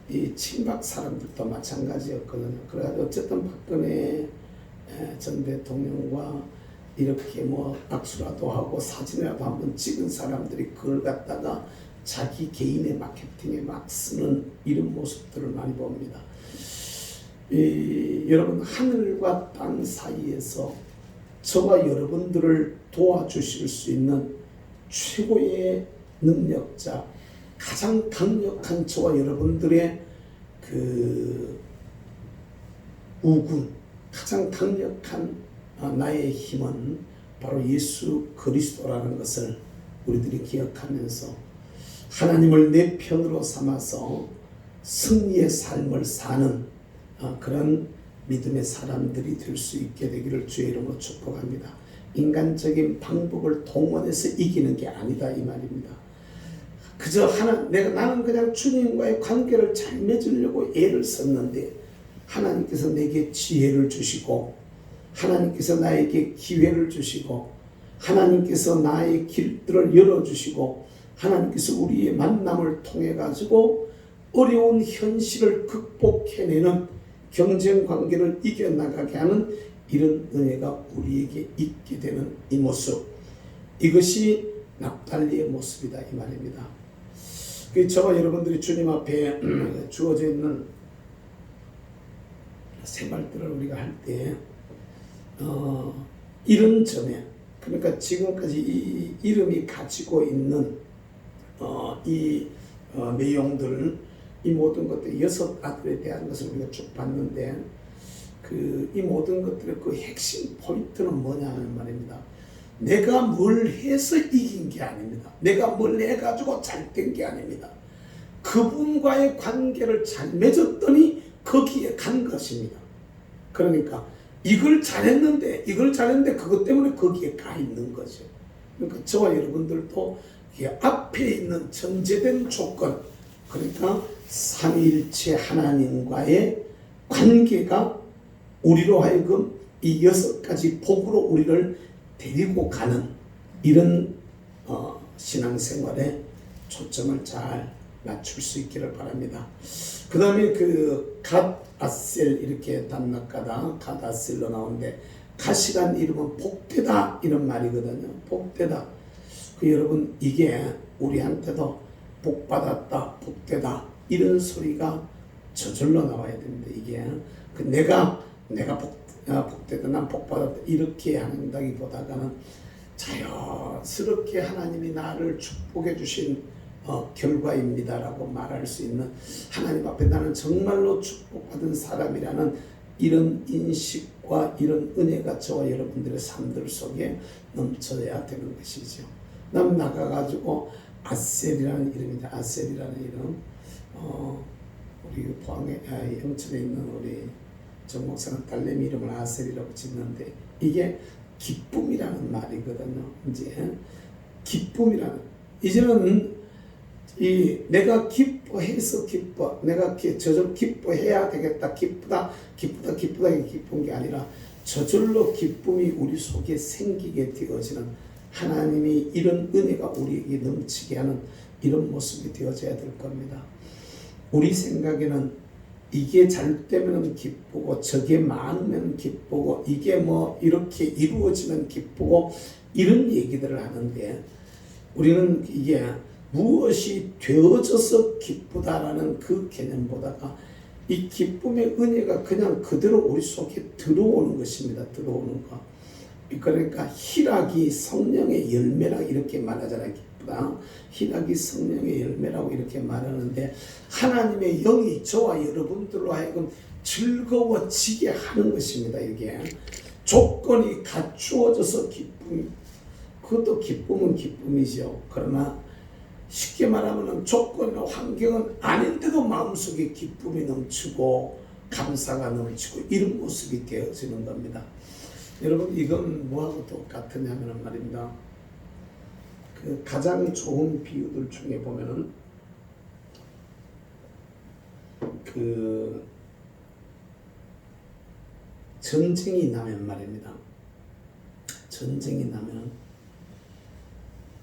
이 친박 사람들도 마찬가지였거든요. 그래가지고 어쨌든 박근혜 전 대통령과 이렇게 뭐 악수라도 하고 사진이라도 한번 찍은 사람들이 그걸 갖다가 자기 개인의 마케팅에 막 쓰는 이런 모습들을 많이 봅니다. 여러분, 하늘과 땅 사이에서 저와 여러분들을 도와주실 수 있는 최고의 능력자, 가장 강력한 저와 여러분들의 그 우군, 가장 강력한 나의 힘은 바로 예수 그리스도라는 것을 우리들이 기억하면서 하나님을 내 편으로 삼아서 승리의 삶을 사는 그런 믿음의 사람들이 될 수 있게 되기를 주의 이름으로 축복합니다. 인간적인 방법을 동원해서 이기는 게 아니다 이 말입니다. 그저 나는 그냥 주님과의 관계를 잘 맺으려고 애를 썼는데 하나님께서 내게 지혜를 주시고 하나님께서 나에게 기회를 주시고 하나님께서 나의 길들을 열어주시고 하나님께서 우리의 만남을 통해 가지고 어려운 현실을 극복해내는 경쟁 관계를 이겨나가게 하는 이런 은혜가 우리에게 있게 되는 이 모습, 이것이 납달리의 모습이다 이 말입니다. 저와 여러분들이 주님 앞에 주어져 있는 생활들을 우리가 할 때 이런 점에, 그러니까 지금까지 이 이름이 가지고 있는 이 내용들, 이 모든 것들, 6 아들에 대한 것을 우리가 쭉 봤는데 이 모든 것들의 그 핵심 포인트는 뭐냐는 말입니다. 내가 뭘 해서 이긴 게 아닙니다. 내가 뭘 해가지고 잘 된 게 아닙니다. 그분과의 관계를 잘 맺었더니 거기에 간 것입니다. 그러니까 이걸 잘했는데 그것 때문에 거기에 가 있는 거죠. 그러니까 저와 여러분들도 앞에 있는 전제된 조건, 그러니까 삼위일체 하나님과의 관계가 우리로 하여금 이 6가지 복으로 우리를 데리고 가는 이런 신앙생활에 초점을 잘 맞출 수 있기를 바랍니다. 그 다음에 갓 아셀 이렇게 단락가다 갓 아셀로 나오는데, 갓이란 이름은 복되다 이런 말이거든요. 복되다. 여러분, 이게 우리한테도 복받았다, 복되다 이런 소리가 저절로 나와야 됩니다. 이게 내가 복되다, 난 복받았다 이렇게 한다기보다는 자연스럽게 하나님이 나를 축복해 주신 결과입니다라고 말할 수 있는, 하나님 앞에 나는 정말로 축복받은 사람이라는 이런 인식과 이런 은혜가 저와 여러분들의 삶들 속에 넘쳐야 되는 것이죠. 남 나가가지고 아셀이라는 이름이다. 아셀이라는 이름, 우리 포항에 영천에 있는 우리 정 목사는 딸내미 이름을 아셀이라고 짓는데, 이게 기쁨이라는 말이거든요. 이제 기쁨이라는, 이제는 내가 기뻐해서 기뻐, 내가 저절로 기뻐해야 되겠다, 기쁘다 기쁜 게 아니라 저절로 기쁨이 우리 속에 생기게 되어지는, 하나님이 이런 은혜가 우리에게 넘치게 하는 이런 모습이 되어져야 될 겁니다. 우리 생각에는 이게 잘 되면 기쁘고, 저게 많으면 기쁘고, 이게 뭐 이렇게 이루어지면 기쁘고, 이런 얘기들을 하는데, 우리는 이게 무엇이 되어져서 기쁘다라는 그 개념보다가 이 기쁨의 은혜가 그냥 그대로 우리 속에 들어오는 것입니다. 들어오는 거. 그러니까 희락이 성령의 열매라 이렇게 말하잖아요. 기쁘다. 희락이 성령의 열매라고 이렇게 말하는데 하나님의 영이 저와 여러분들로 하여금 즐거워지게 하는 것입니다. 이게 조건이 갖추어져서 기쁨, 그것도 기쁨은 기쁨이죠. 그러나 쉽게 말하면 조건이나 환경은 아닌데도 마음속에 기쁨이 넘치고 감사가 넘치고 이런 모습이 되어지는 겁니다. 여러분 이건 뭐하고 똑같으냐면 말입니다. 그 가장 좋은 비유들 중에 보면은 그 전쟁이 나면 말입니다. 전쟁이 나면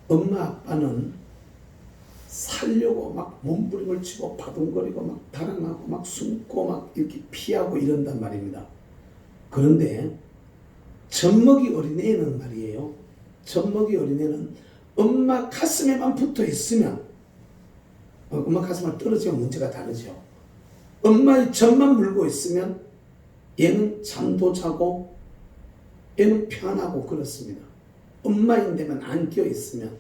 엄마 아빠는 살려고 막 몸부림을 치고 바둥거리고 막 달아나고 막 숨고 막 이렇게 피하고 이런단 말입니다. 그런데 젖먹이 어린애는 말이에요. 젖먹이 어린애는 엄마 가슴에만 붙어 있으면 엄마 가슴에 떨어지면 문제가 다르죠. 엄마의 젖만 물고 있으면 얘는 잠도 자고 얘는 편하고 그렇습니다. 엄마인데만 안겨 있으면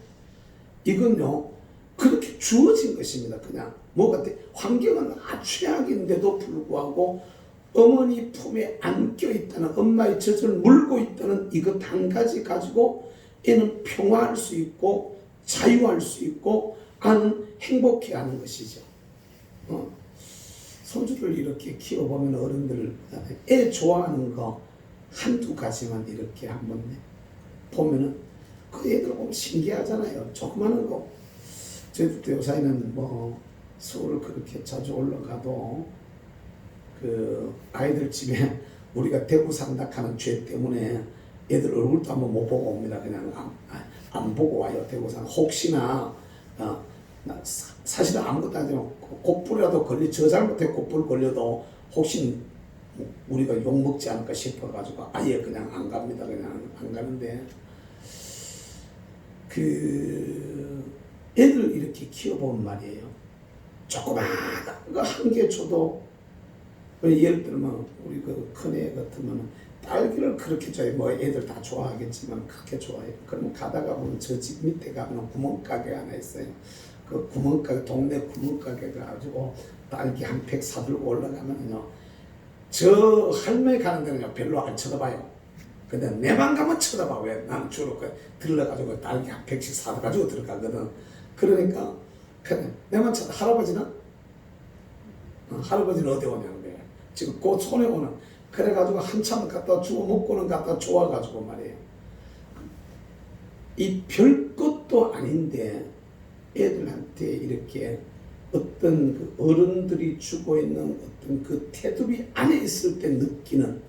이건요 그렇게 주어진 것입니다. 그냥 뭐 같아? 환경은 아주 최악인데도 불구하고 어머니 품에 안겨 있다는 엄마의 젖을 물고 있다는 이것 한 가지 가지고 얘는 평화할 수 있고 자유할 수 있고 아는 행복해하는 것이죠. 손주를 이렇게 키워보면 어른들 애 좋아하는 거 한두 가지만 이렇게 한번 보면은 그 애들 보면 신기하잖아요. 조그마한 거. 제주도 요사이는 뭐 서울 그렇게 자주 올라가도 그 아이들 집에 우리가 대구 산다 하는 죄 때문에 애들 얼굴도 한번 못 보고 옵니다. 그냥 안 보고 와요. 대구 산 혹시나 사실은 아무것도 안 하지만 곧불이라도 저 잘못해 곧불 걸려도 혹시 우리가 욕먹지 않을까 싶어가지고 아예 그냥 안 갑니다. 그냥 안 가는데 그 애들 이렇게 키워보면 말이에요. 조그마한 거 한 개 줘도 예를 들면 우리 그 큰애 같으면 딸기를 그렇게 줘요. 뭐 애들 다 좋아하겠지만 그렇게 좋아해요. 그러면 가다가 보면 저 집 밑에 가면 구멍가게 하나 있어요. 그 구멍가게 동네 구멍가게 가지고 딸기 한 팩 사들고 올라가면요. 저 할머니 가는 데는요 별로 안 쳐다봐요. 근데 내만 가면 쳐다봐. 왜? 나는 주로 들러가지고 딸기 한 팩씩 사가지고 들어가거든. 그러니까 그래 내만 쳐다. 할아버지는 어디 오냐는 거예요. 지금 그 손에 오는. 그래가지고 한참 갖다 주워 먹고는 갖다 좋아가지고 말이에요. 이 별것도 아닌데 애들한테 이렇게 어떤 그 어른들이 주고 있는 어떤 그 테두리 안에 있을 때 느끼는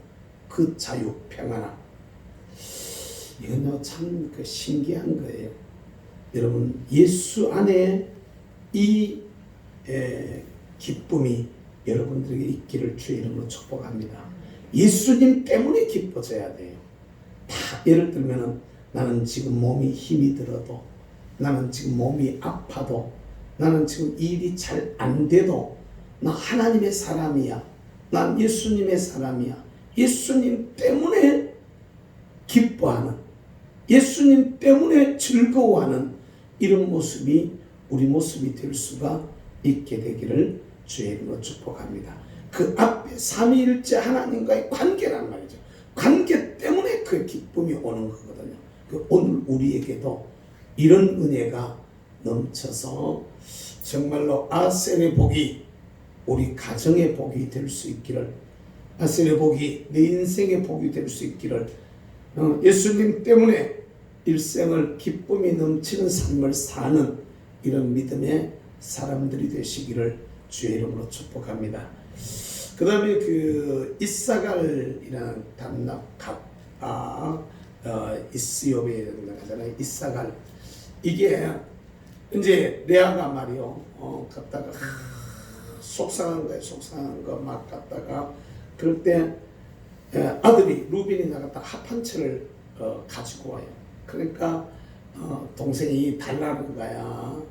그 자유, 평안함. 이건 참 그 신기한 거예요. 여러분 예수 안에 이 기쁨이 여러분들에게 있기를 주의 이름으로 축복합니다. 예수님 때문에 기뻐져야 돼요. 다 예를 들면은 나는 지금 몸이 힘이 들어도 나는 지금 몸이 아파도 나는 지금 일이 잘 안 돼도 나 하나님의 사람이야. 난 예수님의 사람이야. 예수님 때문에 기뻐하는 예수님 때문에 즐거워하는 이런 모습이 우리 모습이 될 수가 있게 되기를 주의 이름으로 축복합니다. 그 앞에 삼위일체 하나님과의 관계란 말이죠. 관계 때문에 그 기쁨이 오는 거거든요. 오늘 우리에게도 이런 은혜가 넘쳐서 정말로 아셀의 복이 우리 가정의 복이 될 수 있기를, 아셀의 복이 내 인생의 복이 될 수 있기를, 예수님 때문에 일생을 기쁨이 넘치는 삶을 사는 이런 믿음의 사람들이 되시기를 주의 이름으로 축복합니다. 그 다음에 그 이사갈이라는 단락가 이스요베에 나가잖아요. 이사갈. 이게 이제 레아가 말이요. 갔다가 속상한 거예요. 속상한 거 막 갔다가 그럴 때 아들이 루빈이 나갔다 합한채를 가지고 와요. 그러니까 동생이 달라는 거야.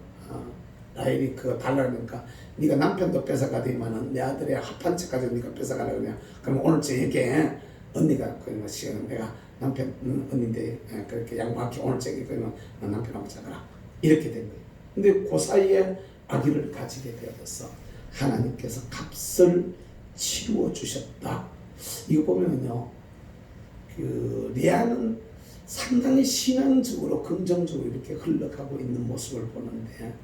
라헬이 그거 달라니까 네가 남편도 뺏어가더니만은 내 아들의 합한 채까지 네가 뺏어가려고 그냥 그럼 오늘 저녁에 언니가 그 시간 내가 남편 언니인데 그렇게 양보할게 오늘 저녁에 그러면 남편하고 자거라 이렇게 된 거예요. 근데 그 사이에 아기를 가지게 되어서 하나님께서 값을 치루어 주셨다. 이거 보면요, 그 레아는 상당히 신앙적으로 긍정적으로 이렇게 흘러가고 있는 모습을 보는데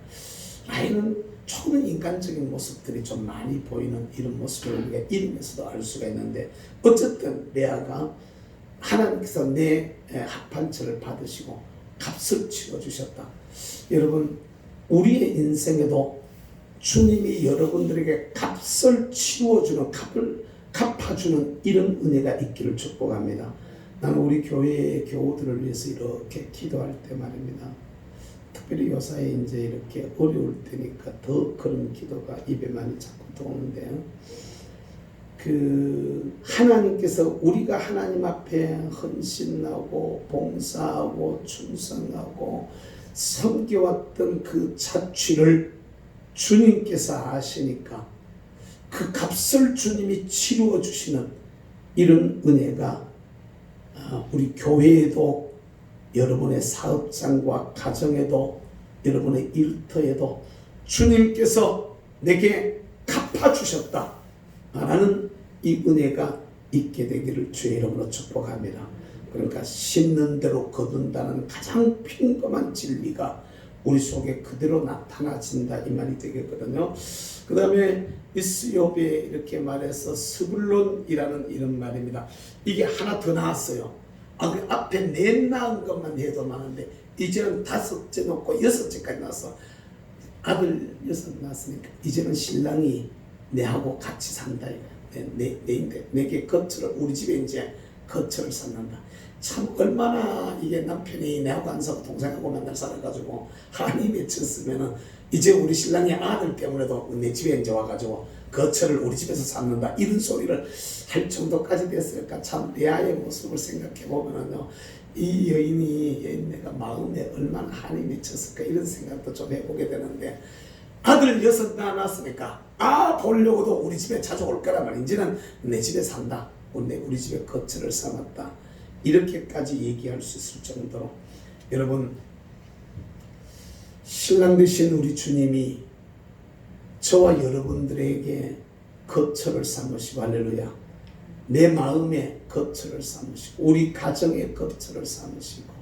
라헬은 조금 인간적인 모습들이 좀 많이 보이는 이런 모습을 우리가 이름에서도 알 수가 있는데 어쨌든 레아가 하나님께서 내 합한처를 받으시고 값을 치러 주셨다. 여러분 우리의 인생에도 주님이 여러분들에게 값을 치워주는 값을 갚아주는 이런 은혜가 있기를 축복합니다. 나는 우리 교회의 교우들을 위해서 이렇게 기도할 때 말입니다. 특별히 요사이 이제 이렇게 어려울 때니까 더 그런 기도가 입에 많이 자꾸 도는데요. 그 하나님께서 우리가 하나님 앞에 헌신하고 봉사하고 충성하고 섬겨왔던 그 자취를 주님께서 아시니까 그 값을 주님이 치루어 주시는 이런 은혜가 우리 교회에도 여러분의 사업장과 가정에도 여러분의 일터에도 주님께서 내게 갚아주셨다 라는 이 은혜가 있게 되기를 주의 이름으로 축복합니다. 그러니까 심는 대로 거둔다는 가장 평범한 진리가 우리 속에 그대로 나타나진다 이 말이 되겠거든요. 그 다음에 이스욥에 이렇게 말해서 스불론이라는 이런 말입니다. 이게 하나 더 나왔어요. 그 앞에 넷 낳은 것만 해도 많은데 이제는 5째 놓고 6째까지 낳았어. 아들 6 낳았으니까 이제는 신랑이 내하고 같이 산다 이거야. 내게 거처를 우리 집에 이제 거처를 쌓는다. 참 얼마나 이게 남편이 내하고 안 살고 동생하고 맨날 살아가지고 한이 맺혔으면은 이제 우리 신랑의 아들 때문에도 내 집에 이제 와가지고 거처를 우리 집에서 쌓는다 이런 소리를 할 정도까지 됐을까. 참 레아의 모습을 생각해 보면은요, 이 여인네가 마음에 얼마나 한이 맺혔을까 이런 생각도 좀 해보게 되는데 아들 6 낳았으니까 보려고도 우리 집에 자주 올 거란 말이야. 이제는 내 집에 산다. 우리 집에 거처를 쌓았다. 이렇게까지 얘기할 수 있을 정도로 여러분 신랑 되신 우리 주님이 저와 여러분들에게 거처를 삼으시고 할렐루야 내 마음에 거처를 삼으시고 우리 가정에 거처를 삼으시고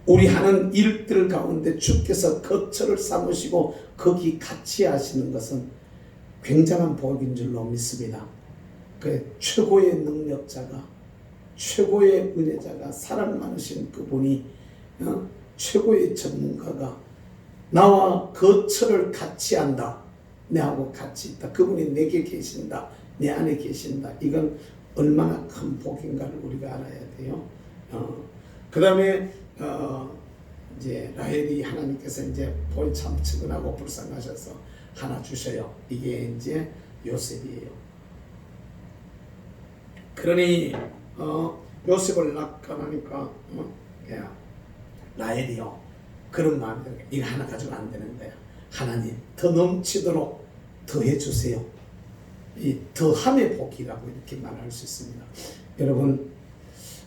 우리 하는 일들 가운데 주께서 거처를 삼으시고 거기 같이 하시는 것은 굉장한 복인 줄로 믿습니다. 그 최고의 능력자가 최고의 은혜자가 사랑 많으신 그분이 최고의 전문가가 나와 거처를 같이 한다. 내하고 같이 있다. 그분이 내게 계신다. 내 안에 계신다. 이건 얼마나 큰 복인가를 우리가 알아야 돼요. 그 다음에 이제 라헬이 하나님께서 이제 보이 참 측은하고 불쌍하셔서 하나 주셔요. 이게 이제 요셉이에요. 그러니 요셉을 낳고나니까 라헬이요 그런 마음이 들어요. 이거 하나 가지고 안 되는 거야. 하나님 더 넘치도록 더 해주세요. 이 더함의 복이라고 이렇게 말할 수 있습니다. 여러분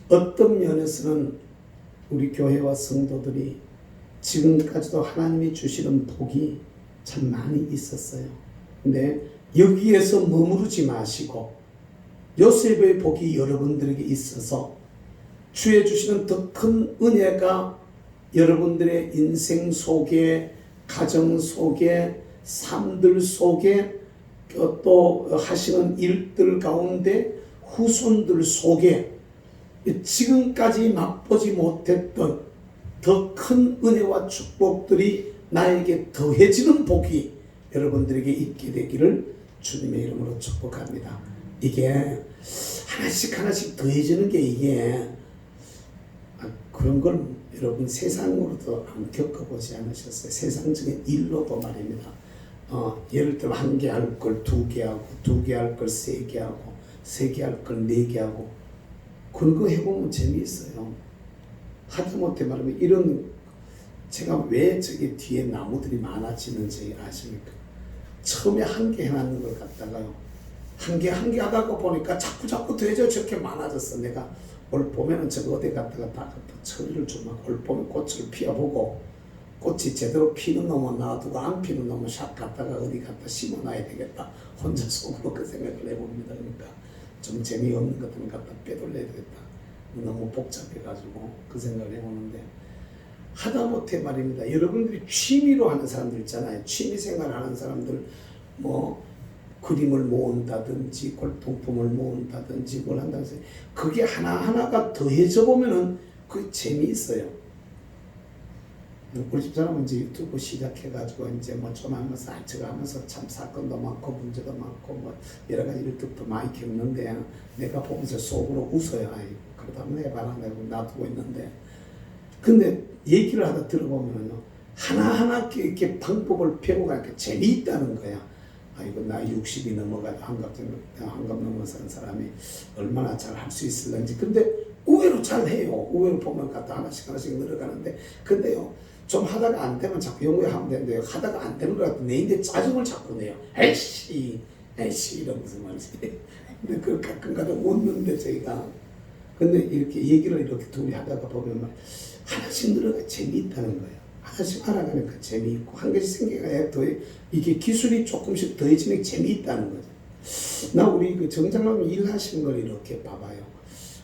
어떤 면에서는 우리 교회와 성도들이 지금까지도 하나님이 주시는 복이 참 많이 있었어요. 근데 여기에서 머무르지 마시고 요셉의 복이 여러분들에게 있어서 주의 주시는 더 큰 은혜가 여러분들의 인생 속에 가정 속에 삶들 속에 또 하시는 일들 가운데 후손들 속에 지금까지 맛보지 못했던 더 큰 은혜와 축복들이 나에게 더해지는 복이 여러분들에게 있게 되기를 주님의 이름으로 축복합니다. 이게 하나씩 더해지는 게 이게 그런 걸 여러분 세상으로도 안 겪어보지 않으셨어요? 세상적인 일로도 말입니다. 예를 들면 1개 할 걸 2개 하고 2개 할 걸 3개 하고 3개 할 걸 4개 하고 그런 거 해보면 재미있어요. 하다못해 말하면 이런 제가 왜 저게 뒤에 나무들이 많아지는지 아십니까? 처음에 한 개 해놨는 걸 갖다가요, 한 개 하다가 보니까 자꾸 더해져 저렇게 많아졌어. 내가 올 봄에는 저거 어디 갔다가 다 처리를 좀 하고, 올 봄에 꽃을 피워보고, 꽃이 제대로 피는 놈은 놔두고 안 피는 놈은 샷 갔다가 어디 갖다 심어놔야 되겠다. 혼자 속으로 그 생각을 해봅니다. 그러니까 좀 재미없는 것들은 갖다 빼돌려야 되겠다. 너무 복잡해가지고 그 생각을 해보는데, 하다못해 말입니다. 여러분들이 취미로 하는 사람들 있잖아요. 취미생활 하는 사람들, 뭐 그림을 모은다든지 골동품을 모은다든지 뭘 한다든지, 그게 하나하나가 더해져 보면은 그 재미있어요. 우리 집사람은 이제 유튜브 시작해가지고 이제 뭐 좀 하면서 저거 하면서 참 사건도 많고 문제도 많고 뭐 여러 가지 일들도 많이 겪는데, 내가 보면서 속으로 웃어요. 아이고, 그러다 한번 해봐라 내가 놔두고 있는데, 근데 얘기를 하다 들어보면요, 하나하나 이렇게 방법을 배워가니까 재미있다는 거야. 아이고, 나 60이 넘어가지고 한갑 넘어선 사람이 얼마나 잘 할 수 있을런지. 근데 의외로 잘해요. 의외로 보면 갖다 하나씩 늘어가는데, 근데요, 좀 하다가 안 되면 자꾸 연구하면 되는데요, 하다가 안 되는 것 같아 내인데 짜증을 자꾸 내요. 에이씨 이러면서 말이지. 근데 그걸 가끔가다 웃는데 저희가. 근데 이렇게 얘기를 이렇게 둘이 하다가 보면 하나씩 늘어가 재미있다는 거예요. 하나씩 알아가니까 재미있고, 한 가지 생겨야 더 이게 기술이 조금씩 더해지는 게 재미있다는 거죠. 나 우리 그 정장님이 일하시는 걸 이렇게 봐봐요.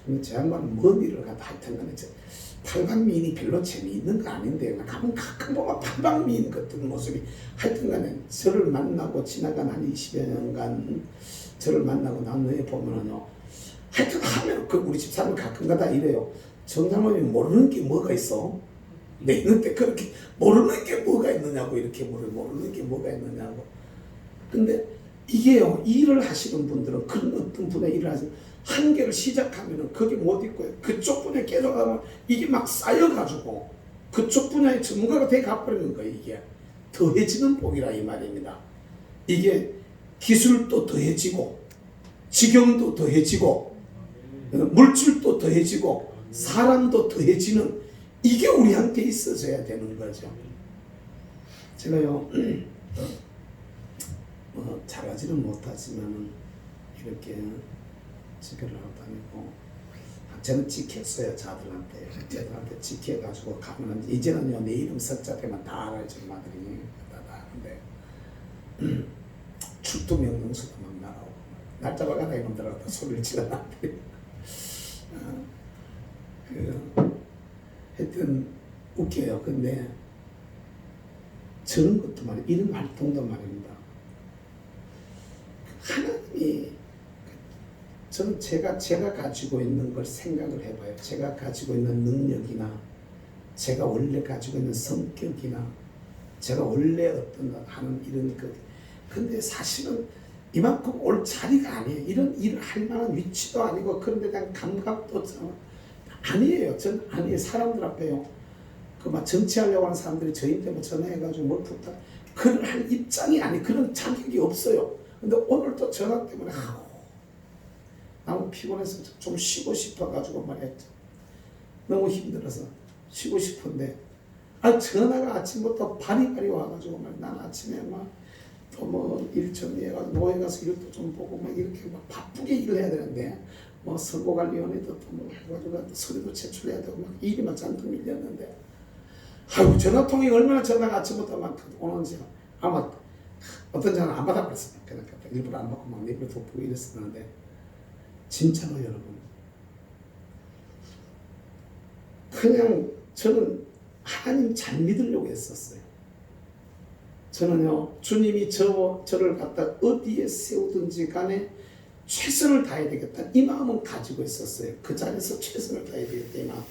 근데 제 양반은 뭔 일을 갖다 하여튼 간에 팔방미인이 별로 재미있는 거 아닌데, 가끔 보면 팔방미인 같은 모습이, 하여튼 간에 저를 만나고 지나간 한 20여 년간 저를 만나고 난 후에 보면은요, 하여튼 하면 그 우리 집사람은 가끔가다 이래요. 정장모님이 모르는 게 뭐가 있어? 내 있는데 그렇게 모르는 게 뭐가 있느냐고, 이렇게 모르는 게 뭐가 있느냐고. 근데 이게요, 일을 하시는 분들은, 그런 어떤 분의 일을 하시는, 한 개를 시작하면은 그게 못 있고요, 그쪽 분야에 계속 가면 이게 막 쌓여가지고 그쪽 분야의 전문가가 돼 가버리는 거예요. 이게 더해지는 복이라 이 말입니다. 이게 기술도 더해지고, 지경도 더해지고, 물질도 더해지고, 사람도 더해지는, 이게 우리한테 있어져야 되는 거죠. 제가요, 잘하지는 못하지만 이렇게 지켜를 하고 다니고, 저는 지켰어요. 저들한테 지켜가지고 가면, 이제는요, 내 이름 석자 되면 다 알아요. 전마들이 다 아는데, 출두 명령서도 막 나가고, 날 잡아가라 이놈들하고 소리를 지르는데, 하여튼 웃겨요. 근데 저런 것도 말이에요. 이런 활동도 말입니다. 하나님이, 저는 제가 가지고 있는 걸 생각을 해봐요. 제가 가지고 있는 능력이나, 제가 원래 가지고 있는 성격이나, 제가 원래 어떤 하는 이런 근데 사실은 이만큼 올 자리가 아니에요. 이런 일을 할 만한 위치도 아니고, 그런데 대한 감각도 아니에요. 전 아니에요. 사람들 앞에요, 그 막 정치하려고 하는 사람들이 저희한테 뭐 전화해가지고 뭘 부탁, 그걸 할 입장이 아니, 그런 자격이 없어요. 근데 오늘 또 전화 때문에 너무 피곤해서 좀 쉬고 싶어가지고 말했죠. 너무 힘들어서 쉬고 싶은데, 전화가 아침부터 바리바리 와가지고 난 아침에 또 뭐 일 정리해가지고 노예 가서 일도 좀 보고 막 이렇게 막 바쁘게 일을 해야 되는데, 뭐 선거관리위원회도 또 뭐 해가지고 서류도 제출해야 되고 막 일이 막 잔뜩 밀렸는데, 아이고, 전화통이 얼마나 전화가 아침부터 막 오는지, 아마 어떤 전화 안 받아버렸어요. 그냥 일부러 안 받고 막 내비로 덮고 이랬었는데, 진짜로 여러분, 그냥 저는 하나님 잘 믿으려고 했었어요. 저는요, 주님이 저를 갖다 어디에 세우든지 간에 최선을 다해야 되겠다, 이 마음은 가지고 있었어요. 그 자리에서 최선을 다해야 되겠다, 이 마음.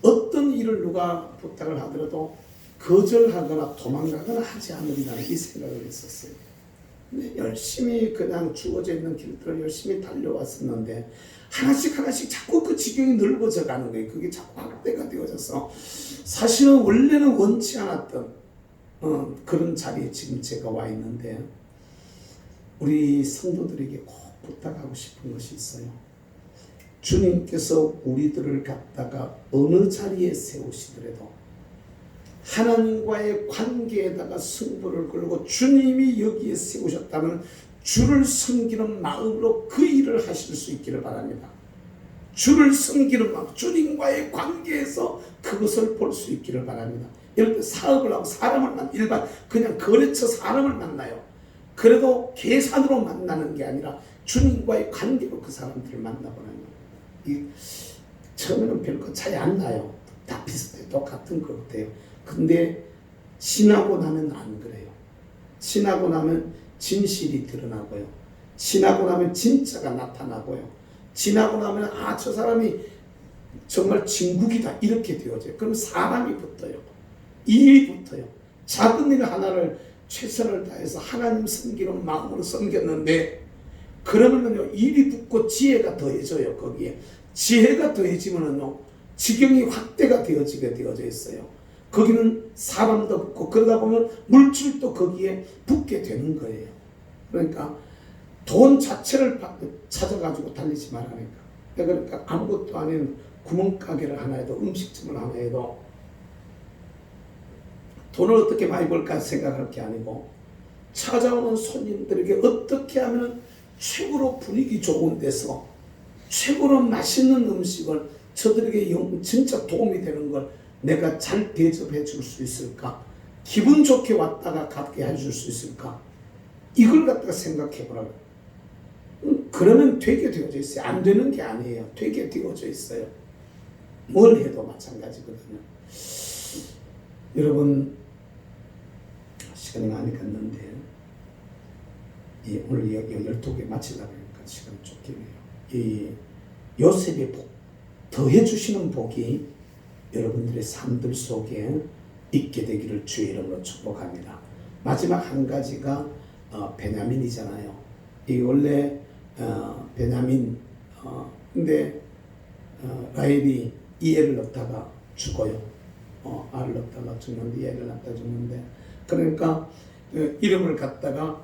어떤 일을 누가 부탁을 하더라도 거절하거나 도망가거나 하지 않으리라는 이 생각을 했었어요. 근데 열심히 그냥 주어져 있는 길들을 열심히 달려왔었는데, 하나씩 자꾸 그 지경이 넓어져 가는 거예요. 그게 자꾸 확대가 되어져서, 사실은 원래는 원치 않았던 그런 자리에 지금 제가 와 있는데, 우리 성도들에게 꼭 부탁하고 싶은 것이 있어요. 주님께서 우리들을 갖다가 어느 자리에 세우시더라도 하나님과의 관계에다가 승부를 걸고 주님이 여기에 세우셨다면 주를 섬기는 마음으로 그 일을 하실 수 있기를 바랍니다. 주를 섬기는 마음, 주님과의 관계에서 그것을 볼 수 있기를 바랍니다. 예를 들어 사업을 하고 사람을 일반 그냥 거래처 사람을 만나요. 그래도 계산으로 만나는 게 아니라 주님과의 관계로 그 사람들을 만나보는 거예요. 처음에는 별거 차이 안 나요. 다 비슷해, 똑같은 것 같아요. 근데 지나고 나면 안 그래요. 지나고 나면 진실이 드러나고요. 지나고 나면 진짜가 나타나고요. 지나고 나면 저 사람이 정말 진국이다 이렇게 되어져요. 그럼 사람이 붙어요. 일이 붙어요. 작은 일 하나를 최선을 다해서 하나님 섬기는 마음으로 섬겼는데 그러면요 일이 붙고 지혜가 더해져요. 거기에 지혜가 더해지면은요 지경이 확대가 되어지게 되어져 있어요. 거기는 사람도 붙고 그러다 보면 물질도 거기에 붙게 되는 거예요. 그러니까 돈 자체를 찾아가지고 달리지 말라니까. 그러니까 아무것도 아닌 구멍가게를 하나 해도 음식점을 하나 해도 돈을 어떻게 많이 벌까 생각할 게 아니고 찾아오는 손님들에게 어떻게 하면 최고로 분위기 좋은 데서 최고로 맛있는 음식을 저들에게 진짜 도움이 되는 걸 내가 잘 대접해 줄 수 있을까? 기분 좋게 왔다가 가게 해줄 수 있을까? 이걸 갖다가 생각해 보라고. 그러면 되게 되어져 있어요. 안 되는 게 아니에요. 되게 되어져 있어요. 뭘 해도 마찬가지거든요. 여러분 시간이 많이 갔는데 오늘 이야기 12개 마치려고 하니까 시간이 쫓기네요. 이 요셉의 복, 더해주시는 복이 여러분들의 삶들 속에 있게 되기를 주의 이름으로 축복합니다. 마지막 한 가지가 베냐민이잖아요. 이 원래 베냐민 근데 라헬이 이해를 넣다가 죽어요. 알을 넣다가 죽는데 이해를 낳다 죽는데 그러니까 이름을 갖다가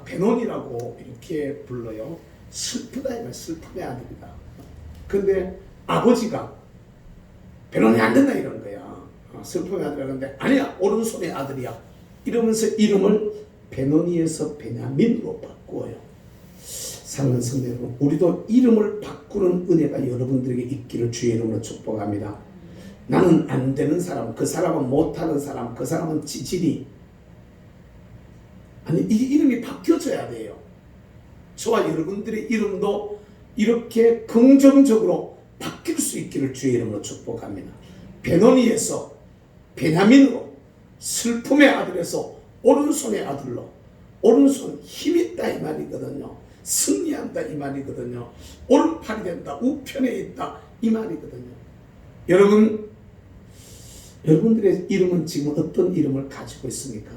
베논이라고 이렇게 불러요. 슬프다 이말 슬픔의 아들이다. 근데 아버지가 베논이 안 된다 이런 거야. 슬픔의 아들이라 그러는데 아니야 오른손의 아들이야. 이러면서 이름을 베논이에서 베냐민으로 바꾸어요. 사랑하는 성도 여러분, 우리도 이름을 바꾸는 은혜가 여러분들에게 있기를 주의 이름으로 축복합니다. 나는 안 되는 사람, 그 사람은 못하는 사람, 그 사람은 지질이 아니 이 이름이 바뀌어져야 돼요. 저와 여러분들의 이름도 이렇게 긍정적으로 바뀔 수 있기를 주의 이름으로 축복합니다. 베노니에서 베냐민으로 슬픔의 아들에서 오른손의 아들로 오른손 힘있다 이 말이거든요. 승리한다 이 말이거든요. 오른팔이 된다 우편에 있다 이 말이거든요. 여러분들의 이름은 지금 어떤 이름을 가지고 있습니까?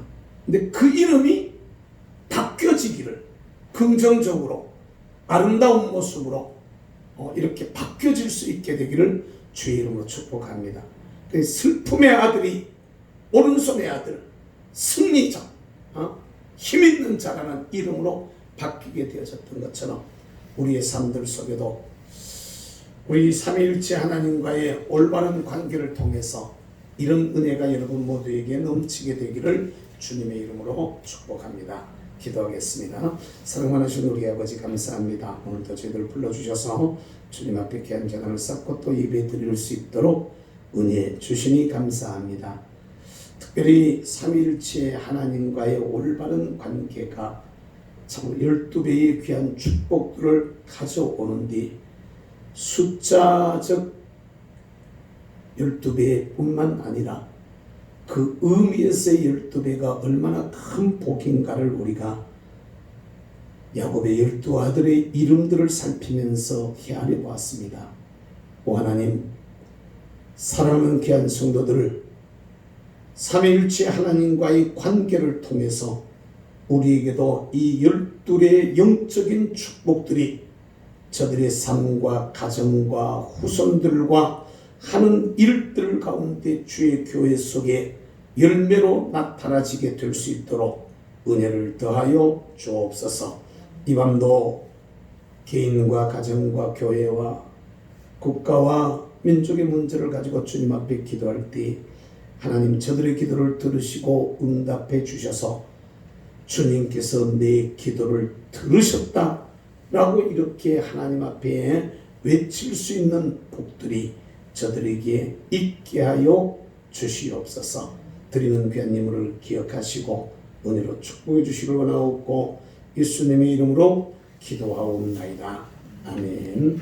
근데 그 이름이 바뀌어지기를 긍정적으로 아름다운 모습으로 이렇게 바뀌어질 수 있게 되기를 주의 이름으로 축복합니다. 슬픔의 아들이 오른손의 아들 승리자 힘있는 자라는 이름으로 바뀌게 되어졌던 것처럼 우리의 삶들 속에도 우리 삼위일체 하나님과의 올바른 관계를 통해서 이런 은혜가 여러분 모두에게 넘치게 되기를 주님의 이름으로 축복합니다. 기도하겠습니다. 사랑 많으신 우리 아버지 감사합니다. 오늘도 저희들 불러주셔서 주님 앞에 귀한 재단을 쌓고 또 예배 드릴 수 있도록 은혜 주시니 감사합니다. 특별히 삼위일체 하나님과의 올바른 관계가 참 12배의 귀한 축복들을 가져오는 뒤 숫자적 12배 뿐만 아니라 그 의미에서의 12배가 얼마나 큰 복인가를 우리가 야곱의 12아들의 이름들을 살피면서 헤아려 보았습니다. 오 하나님, 사랑하는 귀한 성도들을 삼위일체 하나님과의 관계를 통해서 우리에게도 이 12의 영적인 축복들이 저들의 삶과 가정과 후손들과 하는 일들 가운데 주의 교회 속에 열매로 나타나지게 될 수 있도록 은혜를 더하여 주옵소서. 이 밤도 개인과 가정과 교회와 국가와 민족의 문제를 가지고 주님 앞에 기도할 때 하나님 저들의 기도를 들으시고 응답해 주셔서 주님께서 내 기도를 들으셨다 라고 이렇게 하나님 앞에 외칠 수 있는 복들이 저들에게 있게 하여 주시옵소서. 드리는 귀한 예물을 기억하시고 은혜로 축복해 주시길 원하옵고 예수님의 이름으로 기도하옵나이다. 아멘.